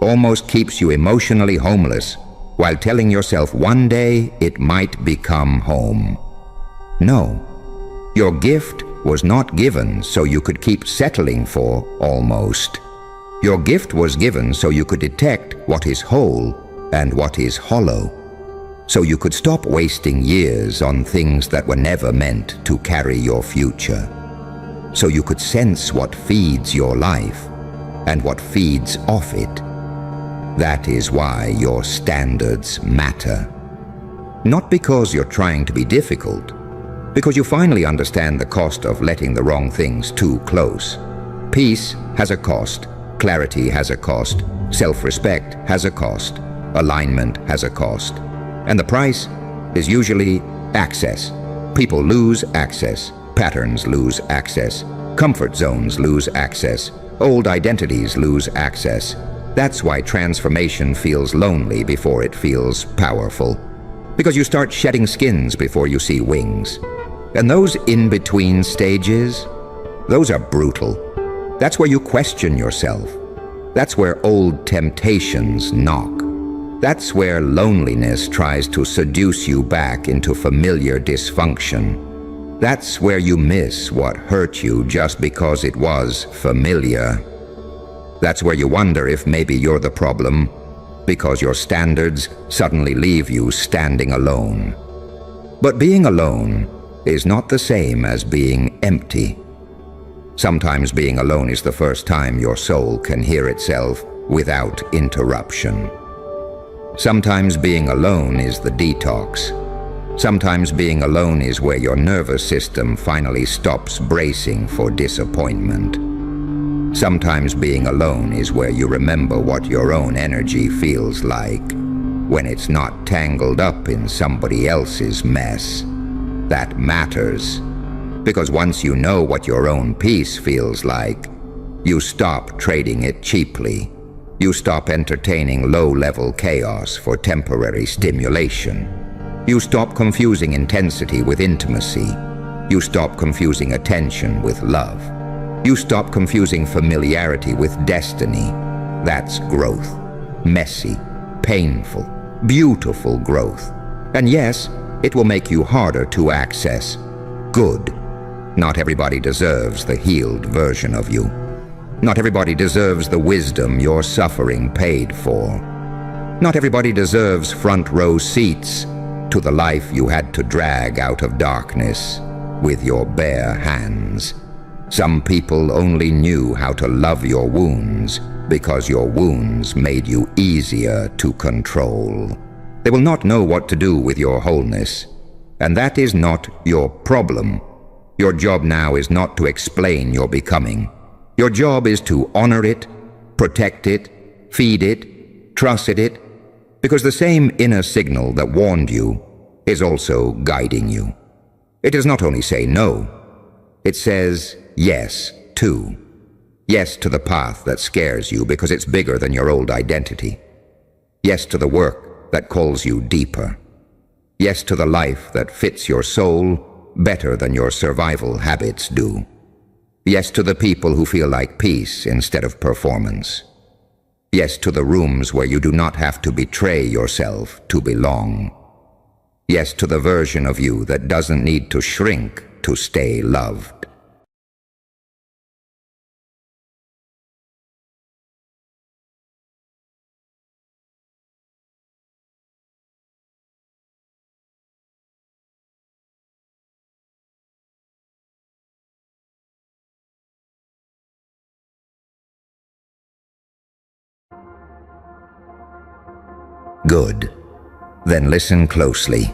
Almost keeps you emotionally homeless while telling yourself one day it might become home. No, your gift was not given so you could keep settling for almost. Your gift was given so you could detect what is whole and what is hollow. So you could stop wasting years on things that were never meant to carry your future. So you could sense what feeds your life and what feeds off it. That is why your standards matter. Not because you're trying to be difficult, because you finally understand the cost of letting the wrong things too close. Peace has a cost, clarity has a cost, self-respect has a cost, alignment has a cost. And the price is usually access. People lose access, patterns lose access, comfort zones lose access, old identities lose access. That's why transformation feels lonely before it feels powerful. Because you start shedding skins before you see wings. And those in-between stages, those are brutal. That's where you question yourself. That's where old temptations knock. That's where loneliness tries to seduce you back into familiar dysfunction. That's where you miss what hurt you just because it was familiar. That's where you wonder if maybe you're the problem, because your standards suddenly leave you standing alone. But being alone is not the same as being empty. Sometimes being alone is the first time your soul can hear itself without interruption. Sometimes being alone is the detox. Sometimes being alone is where your nervous system finally stops bracing for disappointment. Sometimes being alone is where you remember what your own energy feels like when it's not tangled up in somebody else's mess. That matters, because once you know what your own peace feels like, you stop trading it cheaply. You stop entertaining low-level chaos for temporary stimulation. You stop confusing intensity with intimacy. You stop confusing attention with love. You stop confusing familiarity with destiny. That's growth. Messy, painful, beautiful growth. And yes, it will make you harder to access. Good. Not everybody deserves the healed version of you. Not everybody deserves the wisdom your suffering paid for. Not everybody deserves front row seats to the life you had to drag out of darkness with your bare hands. Some people only knew how to love your wounds because your wounds made you easier to control. They will not know what to do with your wholeness, and that is not your problem. Your job now is not to explain your becoming. Your job is to honor it, protect it, feed it, trust it, because the same inner signal that warned you is also guiding you. It does not only say no, it says yes too. Yes to the path that scares you because it's bigger than your old identity. Yes to the work that calls you deeper. Yes to the life that fits your soul better than your survival habits do. Yes to the people who feel like peace instead of performance. Yes to the rooms where you do not have to betray yourself to belong. Yes to the version of you that doesn't need to shrink to stay loved. Good. Then listen closely.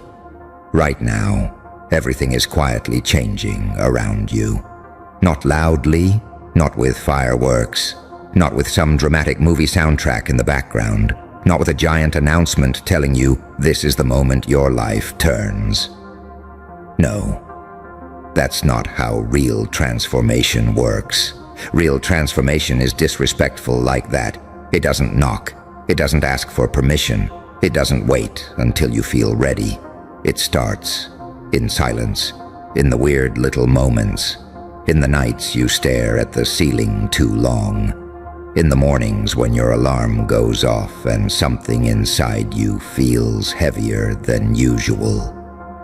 Right now, everything is quietly changing around you. Not loudly, not with fireworks, not with some dramatic movie soundtrack in the background, not with a giant announcement telling you this is the moment your life turns. No, that's not how real transformation works. Real transformation is disrespectful like that. It doesn't knock. It doesn't ask for permission. It doesn't wait until you feel ready. It starts in silence, in the weird little moments, in the nights you stare at the ceiling too long, in the mornings when your alarm goes off and something inside you feels heavier than usual,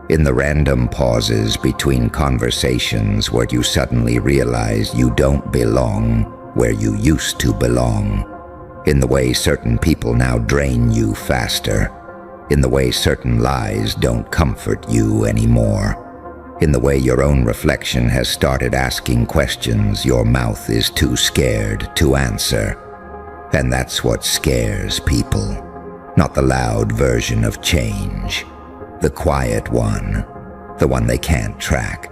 in the random pauses between conversations where you suddenly realize you don't belong where you used to belong, in the way certain people now drain you faster, in the way certain lies don't comfort you anymore, in the way your own reflection has started asking questions your mouth is too scared to answer. And that's what scares people, not the loud version of change, the quiet one, the one they can't track,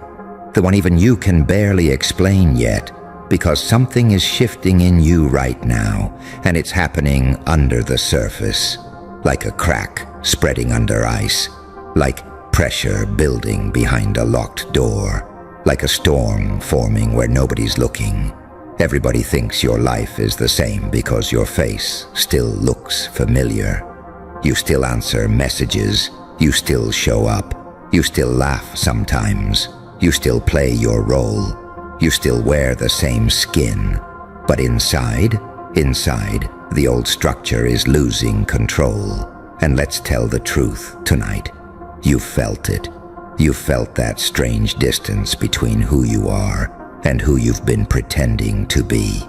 the one even you can barely explain yet, because something is shifting in you right now, and it's happening under the surface, like a crack spreading under ice, like pressure building behind a locked door, like a storm forming where nobody's looking. Everybody thinks your life is the same because your face still looks familiar. You still answer messages, you still show up, you still laugh sometimes, you still play your role. You still wear the same skin, but inside, the old structure is losing control. And let's tell the truth tonight. You felt it. You felt that strange distance between who you are and who you've been pretending to be.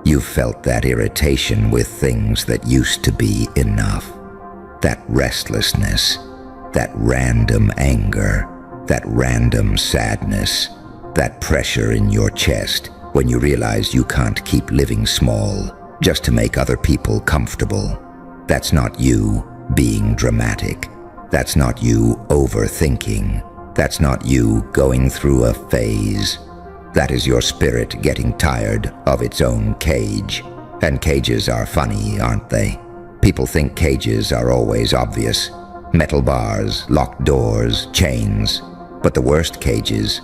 You felt that irritation with things that used to be enough. That restlessness, that random anger, that random sadness, that pressure in your chest when you realize you can't keep living small just to make other people comfortable. That's not you being dramatic. That's not you overthinking. That's not you going through a phase. That is your spirit getting tired of its own cage. And cages are funny, aren't they? People think cages are always obvious. Metal bars, locked doors, chains. But the worst cages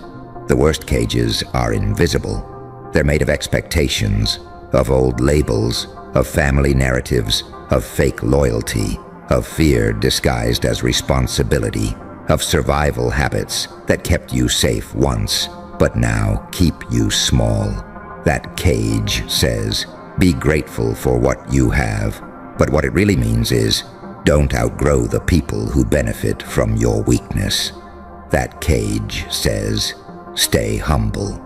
are invisible. They're made of expectations, of old labels, of family narratives, of fake loyalty, of fear disguised as responsibility, of survival habits that kept you safe once, but now keep you small. That cage says, be grateful for what you have, but what it really means is, don't outgrow the people who benefit from your weakness. That cage says, stay humble.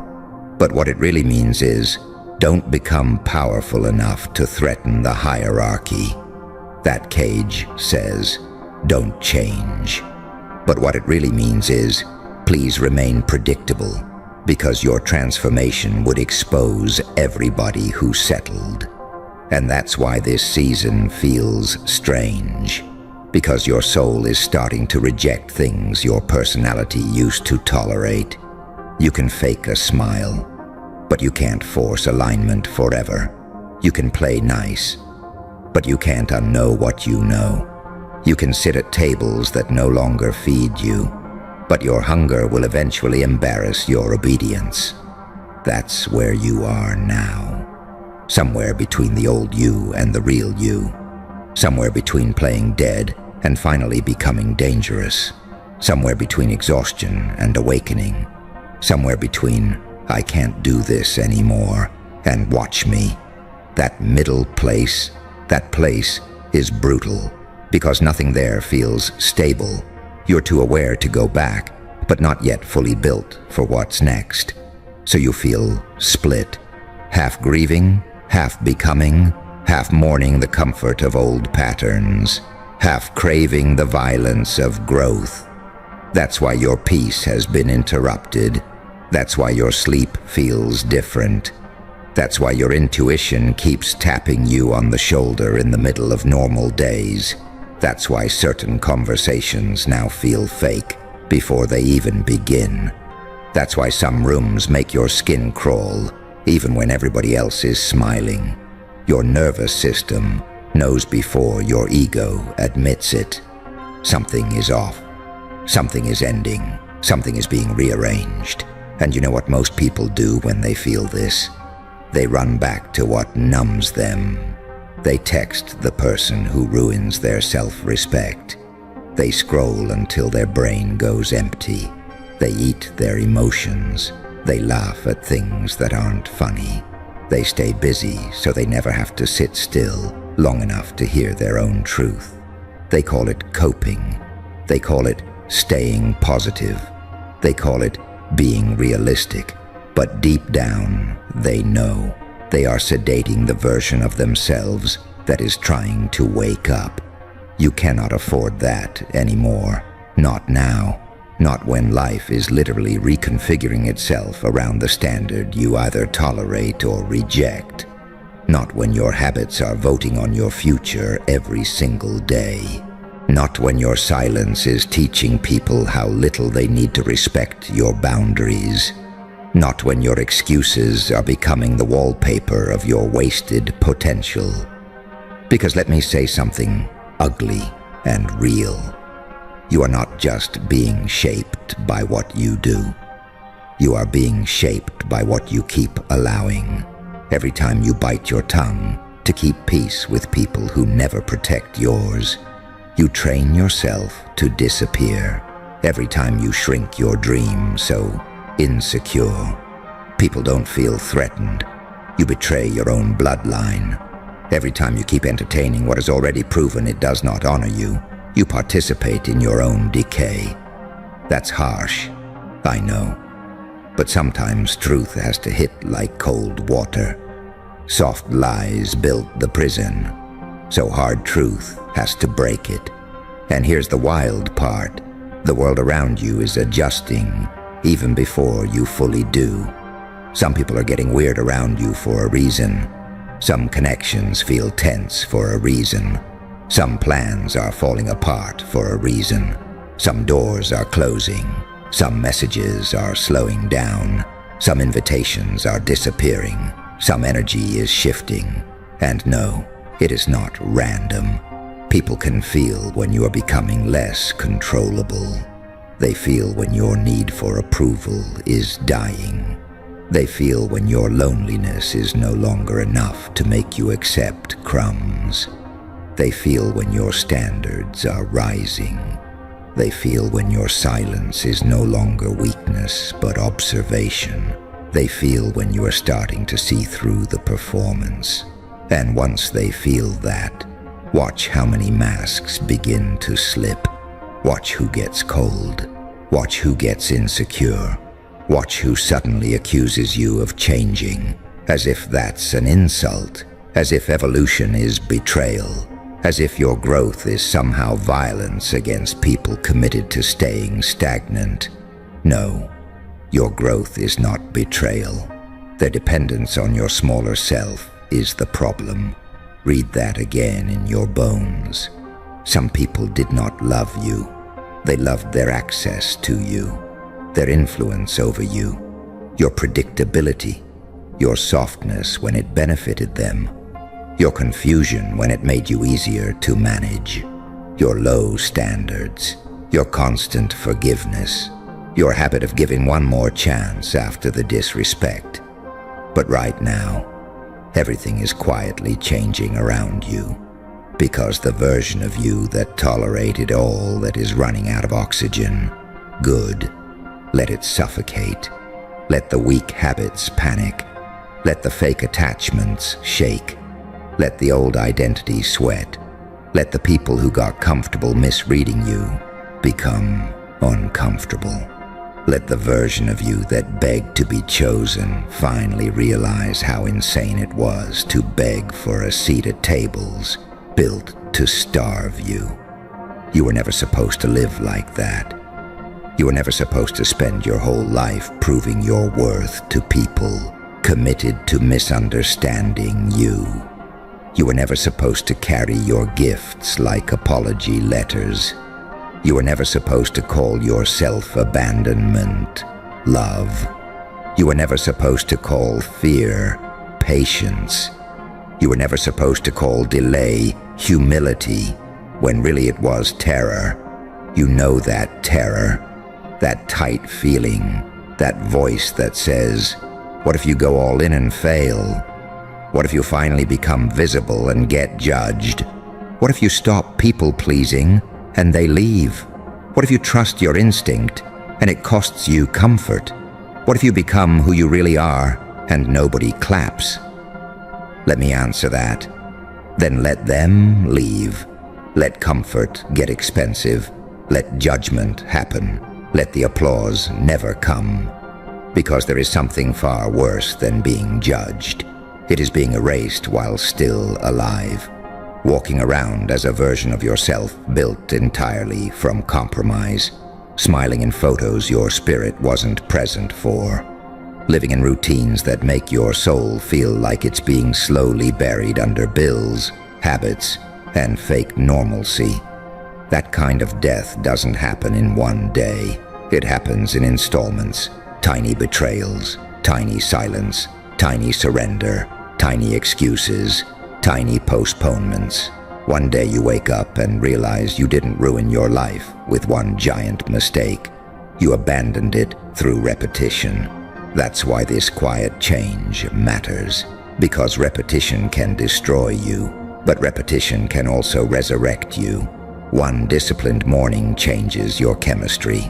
But what it really means is, don't become powerful enough to threaten the hierarchy. That cage says, don't change. But what it really means is, please remain predictable. Because your transformation would expose everybody who settled. And that's why this season feels strange. Because your soul is starting to reject things your personality used to tolerate. You can fake a smile, but you can't force alignment forever. You can play nice, but you can't unknow what you know. You can sit at tables that no longer feed you, but your hunger will eventually embarrass your obedience. That's where you are now. Somewhere between the old you and the real you. Somewhere between playing dead and finally becoming dangerous. Somewhere between exhaustion and awakening. Somewhere between, I can't do this anymore, and watch me. That middle place, that place is brutal, because nothing there feels stable. You're too aware to go back, but not yet fully built for what's next. So you feel split, half grieving, half becoming, half mourning the comfort of old patterns, half craving the violence of growth. That's why your peace has been interrupted. That's why your sleep feels different. That's why your intuition keeps tapping you on the shoulder in the middle of normal days. That's why certain conversations now feel fake before they even begin. That's why some rooms make your skin crawl, even when everybody else is smiling. Your nervous system knows before your ego admits it. Something is off. Something is ending. Something is being rearranged. And you know what most people do when they feel this? They run back to what numbs them. They text the person who ruins their self-respect. They scroll until their brain goes empty. They eat their emotions. They laugh at things that aren't funny. They stay busy so they never have to sit still long enough to hear their own truth. They call it coping. They call it staying positive. They call it being realistic. But deep down, they know they are sedating the version of themselves that is trying to wake up. You cannot afford that anymore. Not now. Not when life is literally reconfiguring itself around the standard you either tolerate or reject. Not when your habits are voting on your future every single day. Not when your silence is teaching people how little they need to respect your boundaries. Not when your excuses are becoming the wallpaper of your wasted potential. Because let me say something ugly and real. You are not just being shaped by what you do. You are being shaped by what you keep allowing. Every time you bite your tongue to keep peace with people who never protect yours, you train yourself to disappear. Every time you shrink your dream so insecure, people don't feel threatened. You betray your own bloodline. Every time you keep entertaining what is already proven it does not honor you, you participate in your own decay. That's harsh, I know. But sometimes truth has to hit like cold water. Soft lies built the prison, so hard truth has to break it. And here's the wild part. The world around you is adjusting even before you fully do. Some people are getting weird around you for a reason. Some connections feel tense for a reason. Some plans are falling apart for a reason. Some doors are closing. Some messages are slowing down. Some invitations are disappearing. Some energy is shifting. And no, it is not random. People can feel when you are becoming less controllable. They feel when your need for approval is dying. They feel when your loneliness is no longer enough to make you accept crumbs. They feel when your standards are rising. They feel when your silence is no longer weakness but observation. They feel when you are starting to see through the performance. And once they feel that, watch how many masks begin to slip. Watch who gets cold. Watch who gets insecure. Watch who suddenly accuses you of changing, as if that's an insult, as if evolution is betrayal, as if your growth is somehow violence against people committed to staying stagnant. No, Your growth is not betrayal. Their dependence on your smaller self is the problem. Read that again in your bones. Some people did not love you. They loved their access to you, their influence over you, your predictability, your softness when it benefited them, your confusion when it made you easier to manage, your low standards, your constant forgiveness, your habit of giving one more chance after the disrespect. But right now, everything is quietly changing around you, because the version of you that tolerated all that is running out of oxygen, good, let it suffocate. Let the weak habits panic. Let the fake attachments shake. Let the old identity sweat. Let the people who got comfortable misreading you become uncomfortable. Let the version of you that begged to be chosen finally realize how insane it was to beg for a seat at tables built to starve you. You were never supposed to live like that. You were never supposed to spend your whole life proving your worth to people committed to misunderstanding you. You were never supposed to carry your gifts like apology letters. You were never supposed to call your self-abandonment love. You were never supposed to call fear patience. You were never supposed to call delay humility, when really it was terror. You know that terror, that tight feeling, that voice that says, what if you go all in and fail? What if you finally become visible and get judged? What if you stop people-pleasing and they leave? What if you trust your instinct and it costs you comfort? What if you become who you really are and nobody claps? Let me answer that. Then let them leave. Let comfort get expensive. Let judgment happen. Let the applause never come. Because there is something far worse than being judged. It is being erased while still alive. Walking around as a version of yourself built entirely from compromise. Smiling in photos your spirit wasn't present for. Living in routines that make your soul feel like it's being slowly buried under bills, habits, and fake normalcy. That kind of death doesn't happen in one day. It happens in installments, tiny betrayals, tiny silence, tiny surrender, tiny excuses, tiny postponements. One day you wake up and realize you didn't ruin your life with one giant mistake. You abandoned it through repetition. That's why this quiet change matters, because repetition can destroy you, but repetition can also resurrect you. One disciplined morning changes your chemistry.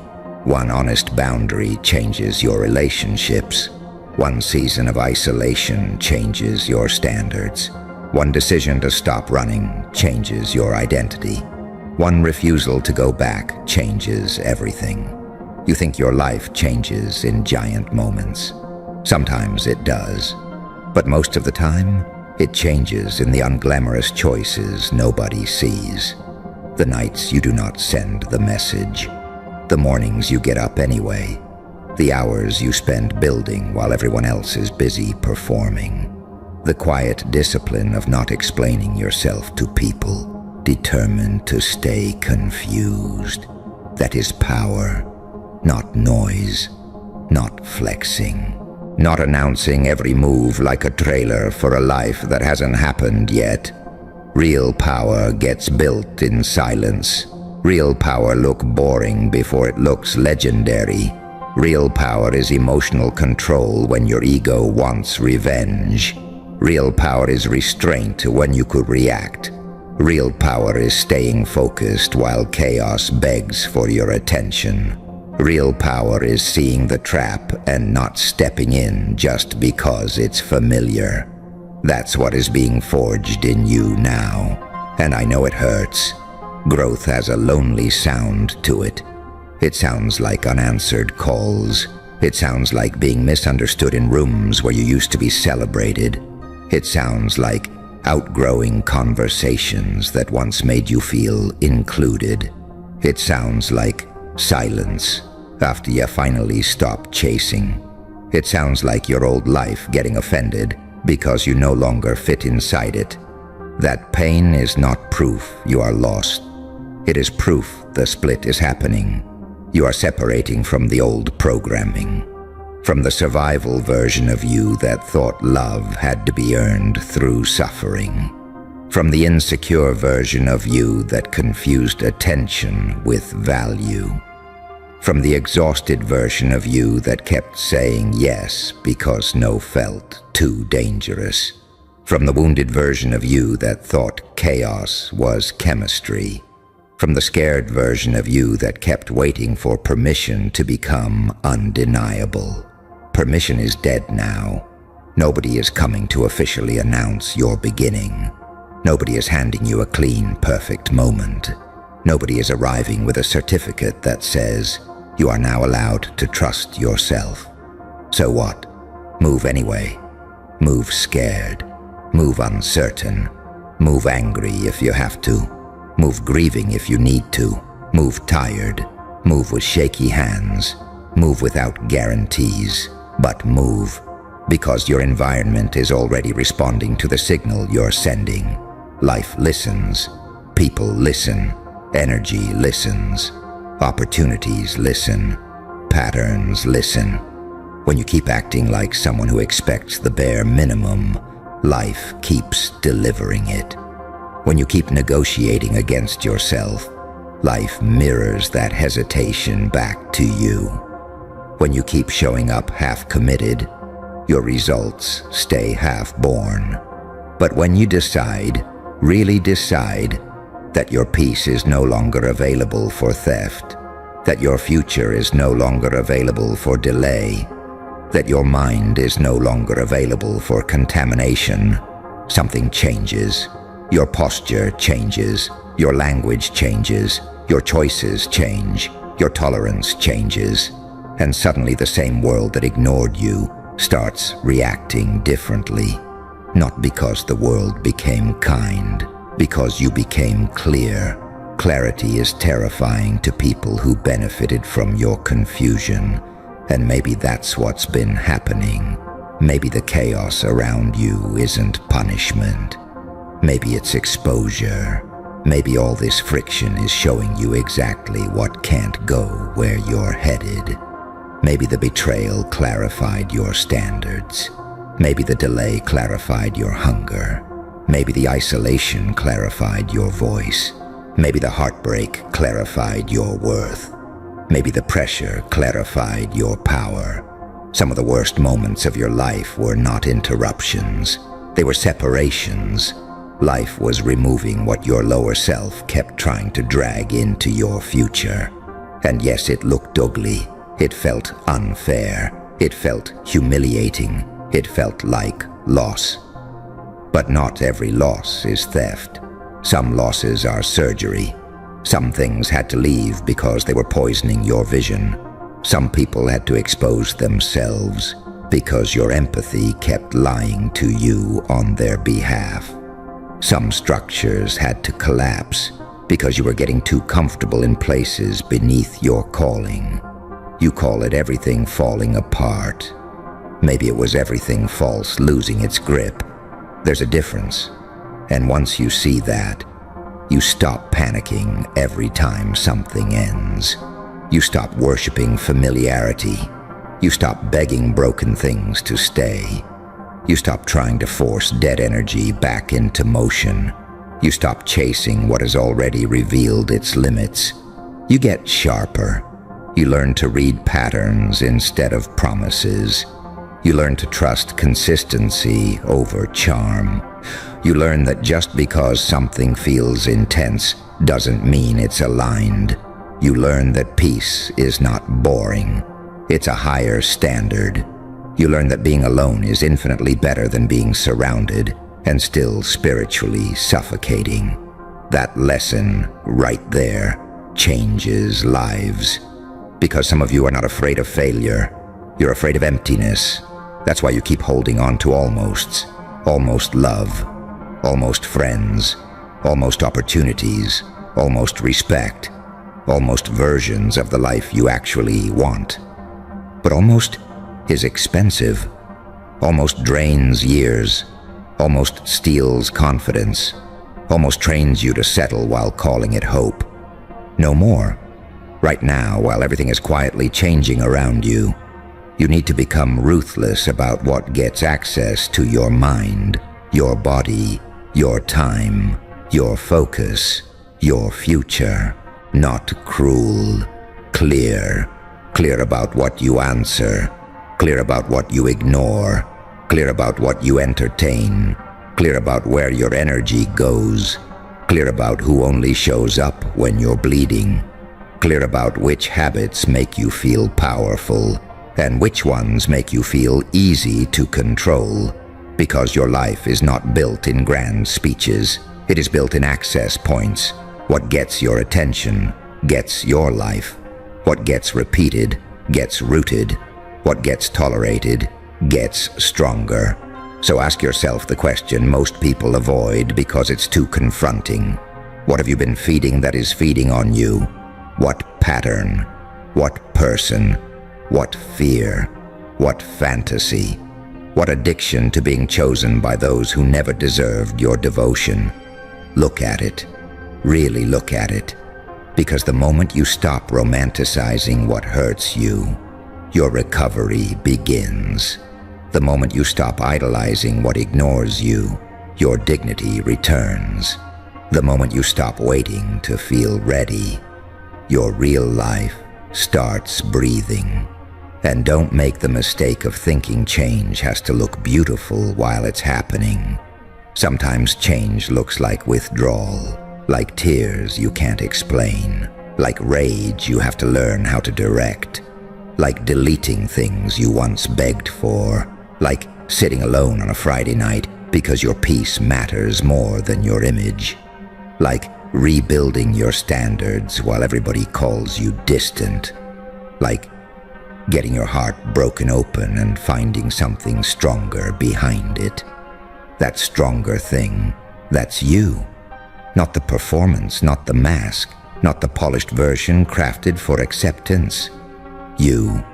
One honest boundary changes your relationships. One season of isolation changes your standards. One decision to stop running changes your identity. One refusal to go back changes everything. You think your life changes in giant moments. Sometimes it does, but most of the time, it changes in the unglamorous choices nobody sees. The nights you do not send the message. The mornings you get up anyway. The hours you spend building while everyone else is busy performing. The quiet discipline of not explaining yourself to people, determined to stay confused. That is power. Not noise, not flexing, not announcing every move like a trailer for a life that hasn't happened yet. Real power gets built in silence. Real power looks boring before it looks legendary. Real power is emotional control when your ego wants revenge. Real power is restraint when you could react. Real power is staying focused while chaos begs for your attention. Real power is seeing the trap and not stepping in just because it's familiar. That's what is being forged in you now. And I know it hurts. Growth has a lonely sound to it. It sounds like unanswered calls. It sounds like being misunderstood in rooms where you used to be celebrated. It sounds like outgrowing conversations that once made you feel included. It sounds like silence after you finally stop chasing. It sounds like your old life getting offended because you no longer fit inside it. That pain is not proof you are lost. It is proof the split is happening. You are separating from the old programming, from the survival version of you that thought love had to be earned through suffering, from the insecure version of you that confused attention with value, from the exhausted version of you that kept saying yes because no felt too dangerous, from the wounded version of you that thought chaos was chemistry, from the scared version of you that kept waiting for permission to become undeniable. Permission is dead now. Nobody is coming to officially announce your beginning. Nobody is handing you a clean, perfect moment. Nobody is arriving with a certificate that says you are now allowed to trust yourself. So what? Move anyway. Move scared. Move uncertain. Move angry if you have to. Move grieving if you need to. Move tired. Move with shaky hands. Move without guarantees. But move, because your environment is already responding to the signal you're sending. Life listens. People listen. Energy listens. Opportunities listen. Patterns listen. When you keep acting like someone who expects the bare minimum, life keeps delivering it. When you keep negotiating against yourself, life mirrors that hesitation back to you. When you keep showing up half-committed, your results stay half-born. But when you decide, really decide, that your peace is no longer available for theft, that your future is no longer available for delay, that your mind is no longer available for contamination, something changes. Your posture changes, your language changes, your choices change, your tolerance changes, and suddenly the same world that ignored you starts reacting differently. Not because the world became kind, because you became clear. Clarity is terrifying to people who benefited from your confusion, and maybe that's what's been happening. Maybe the chaos around you isn't punishment. Maybe it's exposure. Maybe all this friction is showing you exactly what can't go where you're headed. Maybe the betrayal clarified your standards. Maybe the delay clarified your hunger. Maybe the isolation clarified your voice. Maybe the heartbreak clarified your worth. Maybe the pressure clarified your power. Some of the worst moments of your life were not interruptions. They were separations. Life was removing what your lower self kept trying to drag into your future. And yes, it looked ugly. It felt unfair. It felt humiliating. It felt like loss. But not every loss is theft. Some losses are surgery. Some things had to leave because they were poisoning your vision. Some people had to expose themselves because your empathy kept lying to you on their behalf. Some structures had to collapse because you were getting too comfortable in places beneath your calling. You call it everything falling apart. Maybe it was everything false losing its grip. There's a difference. And once you see that, you stop panicking every time something ends. You stop worshiping familiarity. You stop begging broken things to stay. You stop trying to force dead energy back into motion. You stop chasing what has already revealed its limits. You get sharper. You learn to read patterns instead of promises. You learn to trust consistency over charm. You learn that just because something feels intense doesn't mean it's aligned. You learn that peace is not boring. It's a higher standard. You learn that being alone is infinitely better than being surrounded and still spiritually suffocating. That lesson right there changes lives. Because some of you are not afraid of failure. You're afraid of emptiness. That's why you keep holding on to almosts. Almost love. Almost friends. Almost opportunities. Almost respect. almost versions of the life you actually want. But almost is expensive, almost drains years, almost steals confidence, almost trains you to settle while calling it hope. No more. Right now, while everything is quietly changing around you, you need to become ruthless about what gets access to your mind, your body, your time, your focus, your future. Not cruel, clear about what you answer, clear about what you ignore, clear about what you entertain, clear about where your energy goes, clear about who only shows up when you're bleeding, clear about which habits make you feel powerful and which ones make you feel easy to control, because your life is not built in grand speeches. It is built in access points. What gets your attention gets your life. What gets repeated gets rooted. What gets tolerated gets stronger. So ask yourself the question most people avoid because it's too confronting. What have you been feeding that is feeding on you? What pattern? What person? What fear? What fantasy? What addiction to being chosen by those who never deserved your devotion? Look at it. Really look at it. Because the moment you stop romanticizing what hurts you, your recovery begins. The moment you stop idolizing what ignores you, your dignity returns. The moment you stop waiting to feel ready, your real life starts breathing. And don't make the mistake of thinking change has to look beautiful while it's happening. Sometimes change looks like withdrawal, like tears you can't explain, like rage you have to learn how to direct, like deleting things you once begged for, like sitting alone on a Friday night because your peace matters more than your image, like rebuilding your standards while everybody calls you distant, like getting your heart broken open and finding something stronger behind it. That stronger thing, that's you. Not the performance, not the mask, not the polished version crafted for acceptance. You,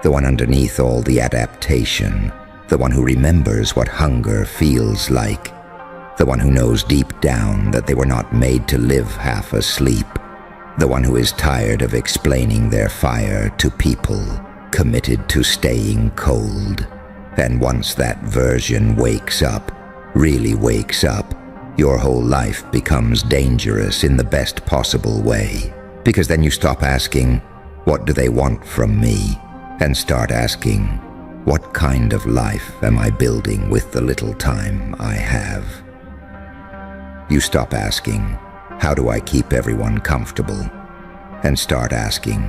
the one underneath all the adaptation, the one who remembers what hunger feels like, the one who knows deep down that they were not made to live half asleep, the one who is tired of explaining their fire to people, committed to staying cold. And once that version wakes up, really wakes up, your whole life becomes dangerous in the best possible way. Because then you stop asking, what do they want from me? And start asking, what kind of life am I building with the little time I have? You stop asking, how do I keep everyone comfortable? And start asking,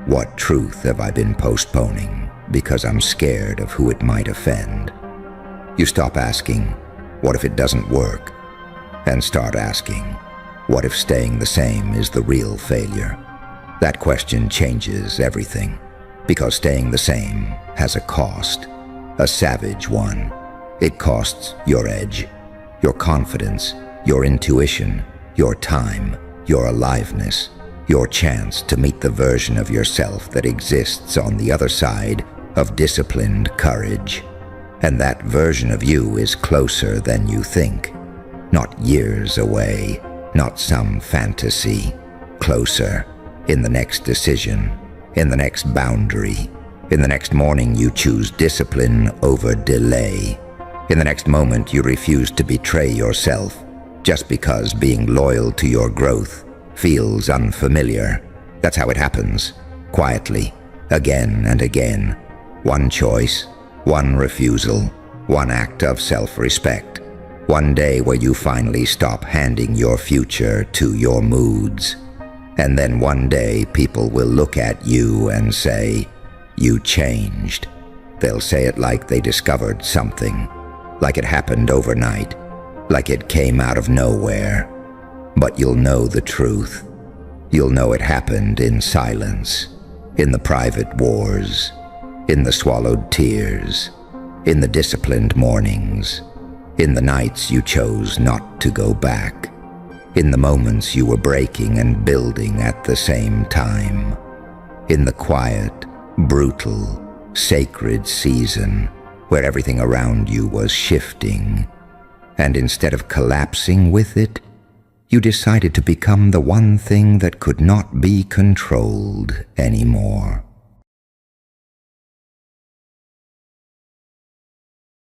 what truth have I been postponing because I'm scared of who it might offend? You stop asking, what if it doesn't work? And start asking, what if staying the same is the real failure? That question changes everything, because staying the same has a cost, a savage one. It costs your edge, your confidence, your intuition, your time, your aliveness, your chance to meet the version of yourself that exists on the other side of disciplined courage. And that version of you is closer than you think. Not years away, not some fantasy. Closer, in the next decision, in the next boundary, in the next morning you choose discipline over delay. In the next moment you refuse to betray yourself just because being loyal to your growth feels unfamiliar. That's how it happens, quietly, again and again. One choice, one refusal, one act of self-respect. One day where you finally stop handing your future to your moods. And then one day people will look at you and say, you changed. They'll say it like they discovered something, like it happened overnight, like it came out of nowhere. But you'll know the truth. You'll know it happened in silence, in the private wars, in the swallowed tears, in the disciplined mornings, in the nights you chose not to go back. in the moments you were breaking and building at the same time, in the quiet, brutal, sacred season where everything around you was shifting, and instead of collapsing with it, you decided to become the one thing that could not be controlled anymore.